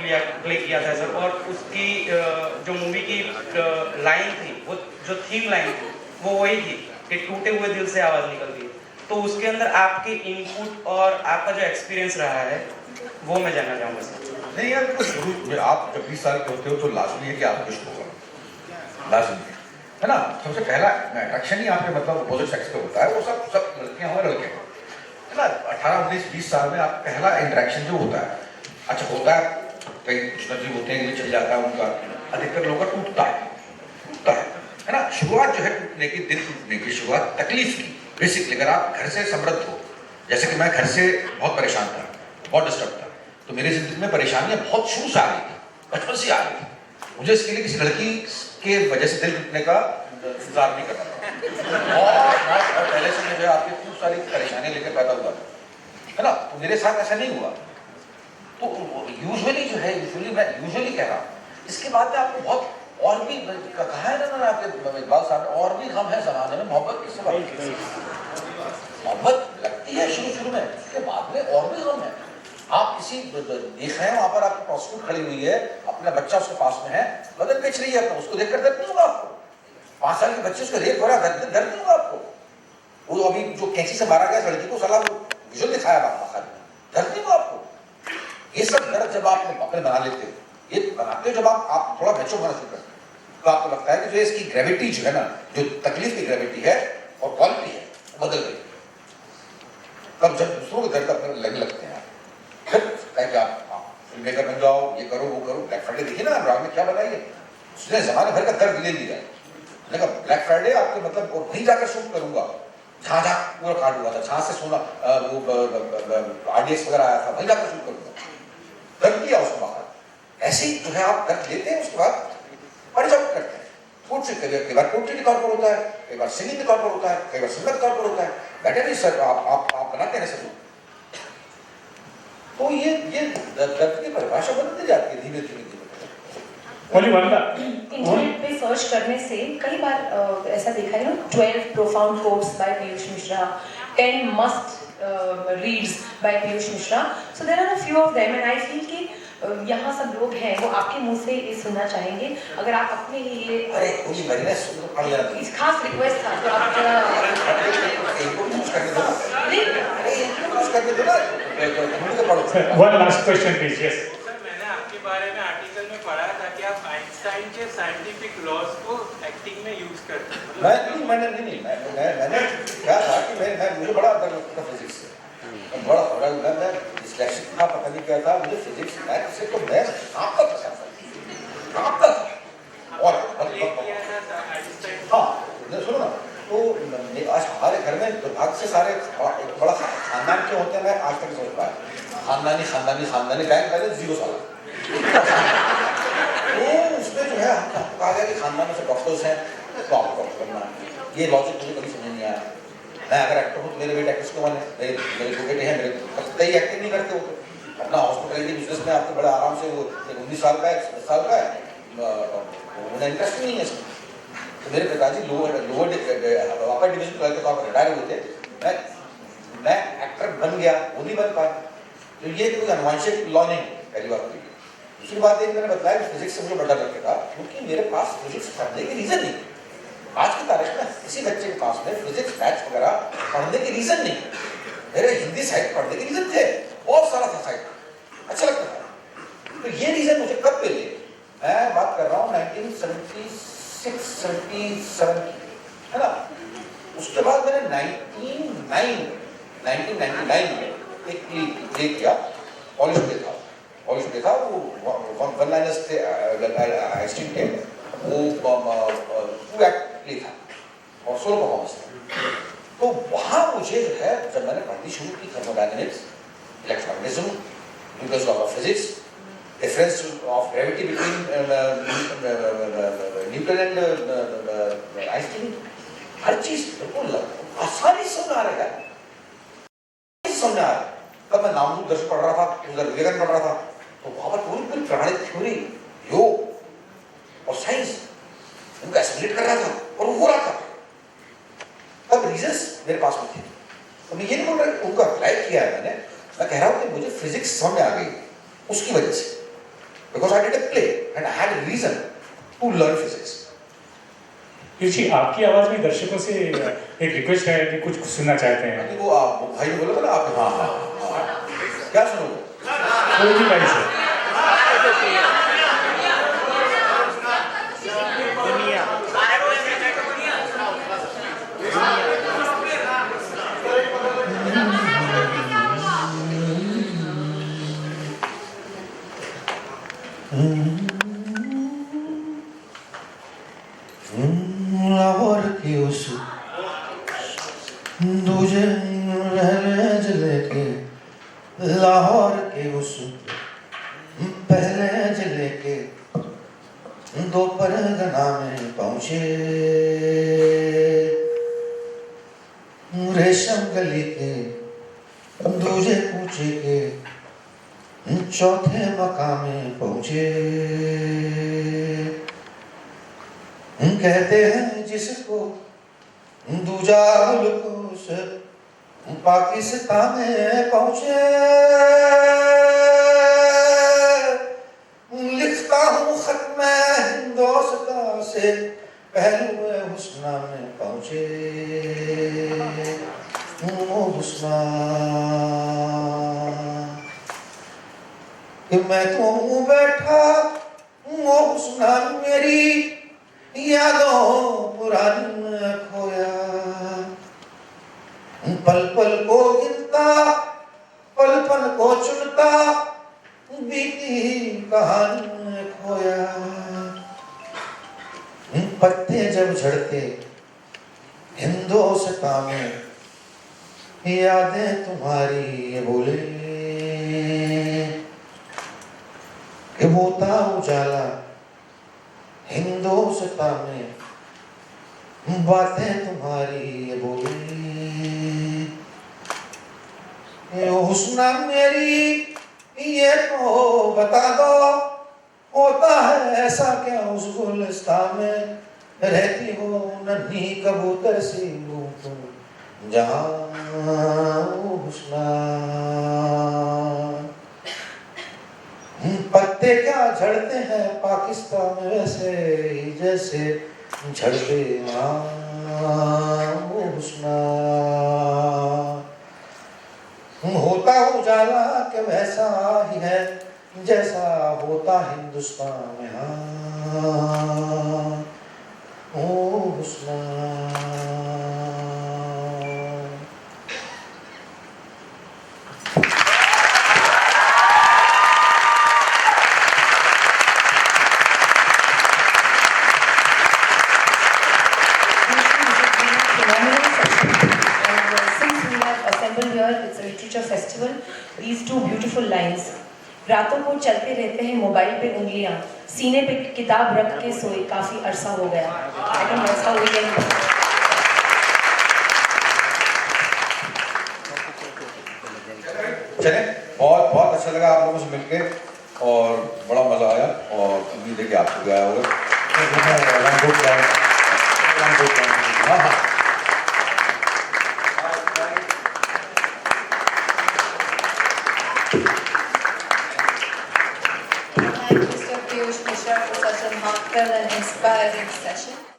प्ले किया था सर। और उसकी जो मूवी की लाइन थी, वो जो थीम लाइन थी वो वही थी कि टूटे हुए दिल से आवाज़ निकलती है। तो उसके अंदर आपके इनपुट और आपका जो एक्सपीरियंस रहा है वो मैं जानना चाहूँगा सर। नहीं यार, शुरू में आप जब 20 साल के होते हो तो लाजमी है कि आप कुछ होगा, लाजमी है ना। सबसे पहला अट्रैक्शन ही आपके मतलब अपोजिट सेक्स पे होता है, वो सब लड़कियां हो लड़के हो, है ना। 18, 19, 20 साल में आप पहला इंटरेक्शन जो होता है, अच्छा होता है, कई कुछ नजीब होते हैं चल जाता है उनका, अधिकतर लोगों का टूटता है ना। शुरुआत जो है टूटने की, दिल टूटने की शुरुआत तकलीफ की बेसिकली। अगर आप घर से समृद्ध हो, जैसे कि मैं घर से बहुत परेशान था, बहुत डिस्टर्ब था, तो मेरी जिंदगी में परेशानियां बहुत शुरू से आ रही थी, बचपन से आ रही थी। मुझे इसके लिए किसी लड़की के वजह से दिल टूटने का इंतजार नहीं करना था। और पहले से मुझे आपकी खूब सारी परेशानियां लेकर पैदा हुआ है ना। तो मेरे साथ ऐसा नहीं हुआ। तो यूजुअली जो है, मैं यूजुअली कह रहा हूँ, इसके बाद में आपको बहुत और भी कहा है ना आपके इकबाल साहब ने, और भी गम है ज़माने में मोहब्बत की सबब। मोहब्बत लगती है शुरू में, उसके बाद में और भी गम है। आप किसी देख रहे हैं वहाँ पर आपकी प्रॉस्टिट्यूट खड़ी हुई है, अपना बच्चा उसके पास में है, बदन बेच रही है, तो उसको देखकर दर्द नहीं होगा आपको? 5 साल के बच्चे उसका रेप हो रहा है, दर्द नहीं होगा आपको? वो अभी जो कैंची से मारा गया लड़की को सलाह विजुअल दिखाया बाप, दर्द नहीं होगा आपको? ये सब दर्द जब आप अपने बना लेते हो, ये बनाते हो जब आप थोड़ा मैच्योर होना शुरू करते हो, तो आपको लगता है कि जो इसकी ग्रेविटी जो है ना, जो तकलीफ की ग्रेविटी है और क्वालिटी है, बदल गई। तब जब दूसरों को दर्द अपने लगने लगते हैं, फिर कहें कि आप मेकर बन जाओ, ये करो वो करो। ब्लैक फ्राइडे देखिए ना अनुराग ने क्या बनाई है, उसने जमाने भर का दर्द ले लिया। मैंने कहा ब्लैक फ्राइडे आपके मतलब, और वहीं जाकर शूट करूंगा, जहाँ पूरा काट हुआ था, जहाँ से सोना वो RDX वगैरह आया था, वहीं जाकर शूट करूंगा। दर्द लिया उसको बाहर। ऐसे ही जो है आप दर्द लेते हैं, उसके बाद पढ़ जाओ करते हैं। कई बार पोट्री के तौर पर होता है, कई बार सिंगिंग के तौर पर होता है, कई बार सिंगर के तौर पर होता है। बैठे नहीं सर, आप बनाते हैं सब। तो ये दर्द की परिभाषा बदलती जाती है धीरे धीरे। इंटरनेट पे सर्च करने से कई बार ऐसा देखा है ना, 12 profound quotes by Piyush Mishra, 10 must reads by Piyush Mishra. So there are a few of them and I feel कि यहाँ सब लोग हैं वो आपके मुंह से ये सुनना चाहेंगे. अगर आप अपने लिए खास रिक्वेस्ट था तो आप One last question please. Yes. मैंने आपके बारे में आर्टिकल में पढ़ा था कि आप आइंस्टाइन के साइंटिफिक लॉज को एक्टिंग में यूज करते हैं. मैंने क्या था कि मुझे बड़ा डर लगता था फिजिक्स से, बड़ा मैं डिस्लेक्सिक था, पता नहीं क्या था, मुझे फिजिक्स मैथ से तो मैं आपका पसंद था और हाँ सुनो ना, तो आज हमारे घर में दुर्भाग्य से सारे एक बड़ा खानदान क्यों होते हैं मैं आज तक सोच पाया, खानदानी बैंक बैलेंस 0 साल। तो उसमें जो है हमको कहा गया कि खानदान में से डॉक्टर्स हैं तो आपको डॉक्टर बनना है। ये लॉजिक मुझे कभी समझ नहीं आया। मैं अगर एक्टर हूँ तो मेरे बेटे एक्ट्रेस को बने, मेरे 2 बेटे हैं, मेरे कई एक्टिंग नहीं करते होते, अपना हॉस्पिटलिटी बिजनेस में आपको बड़े आराम से, वो 19 साल का है, 10 साल का है, उन्हें इंटरेस्ट नहीं है इसमें। तो मेरे पिताजी लोअर अपर डिवीजन क्लर्क के तौर पर रिटायर हुए थे, मैं एक्टर बन गया, वो नहीं बन पाया। तो ये कोई अनुवांशिक लॉ नहीं, पहली बात तो। दूसरी बात एक मैंने बताया कि फिजिक्स से मुझे बड़ा डर लगता था, क्योंकि मेरे पास फिजिक्स पढ़ने की रीजन नहीं। आज की तारीख में किसी बच्चे के पास में फिजिक्स मैथ्स वगैरह पढ़ने की रीजन नहीं। मेरे हिंदी साहित्य पढ़ने के रीजन थे, बहुत सारा था साहित्य, अच्छा लगता था। तो ये रीजन मुझे कब मिले, मैं बात कर रहा हूँ 1976-77 है ना। उसके बाद मैंने 1999 में एक प्ले किया, पॉलिश प्ले था, वो वन लाइनर्स थे, आइंस्टीन के, वो 2 एक्ट प्ले था और सोलो परफॉर्मेंस था। तो वहाँ मुझे जो है, जब मैंने पढ़नी शुरू की thermodynamics, electromagnetism, Newton's law of physics, difference of gravity between Newton and Einstein, हर चीज बिल्कुल आसानी से समझ आ रहा है, समझ आ रहा है। तब मैं नामरूप दर्शन पढ़ रहा था, उधर विवेकानंद पढ़ रहा था, तो वहाँ पर पूरी प्राणिक थ्योरी, योग और साइंस उनको एसिमुलेट कर रहा था और वो हो रहा था। तब रीजंस मेरे पास में थे, तो मैं ये नहीं बोल रहा उनको अप्लाई किया है मैंने, मैं कह रहा हूँ कि मुझे फिजिक्स समझ आ गई उसकी वजह से, because I did a play and I had a reason to learn physics. जी, आपकी आवाज में दर्शकों से एक रिक्वेस्ट है कि कुछ सुनना चाहते हैं। वो आप भाई बोलो ना आप। हाँ, क्या सुनोगे? जी भाई सर। लाहौर की उस दूजे जिले के, लाहौर के उस पहले जिले के 2 परगना में पहुंचे, रेशम गली के दूजे कूचे के 4थे मकाम में पहुंचे। कहते हैं जिसको दूजा मुल्कों से पाकिस्तान में पहुंचे, लिखता हूँ खत में हिंदोस्तान से पहलू हुस्ना में पहुंचे। हुस्ना मैं तो बैठा वो हुस्ना मेरी यादों पुरानी में खोया, पल पल को गिनता, पल पल को चुनता, बीती कहानी में खोया, पत्ते जब झड़ते हिंदोस्तां में, यादें तुम्हारी बोले कि होता उजाला हिंदोस्तां में, बातें तुम्हारी बोले। हुस्ना मेरी ये तो बता दो, होता है ऐसा क्या उस गुलिस्तान में, रहती हो नन्ही कबूतर सी तुम जहाँ हुस्ना। पत्ते क्या झड़ते हैं पाकिस्तान में वैसे ही जैसे झड़ते हुस्ना। होता उजाला के वैसा ही है जैसा होता हिंदुस्तान में हुस्ना। It's a literature festival. These two beautiful lines. रातों को चलते रहते हैं मोबाइल पे उंगलियां, सीने पे किताब रख के सोए काफी अरसा हो गया। I think that's how we end. चले, बहुत बहुत अच्छा लगा आप लोगों से मिलके और बड़ा मजा आया और उम्मीद है कि आपको भी आया होगा। Thank Mr. Piyush Mishra for such a heartfelt and inspiring session.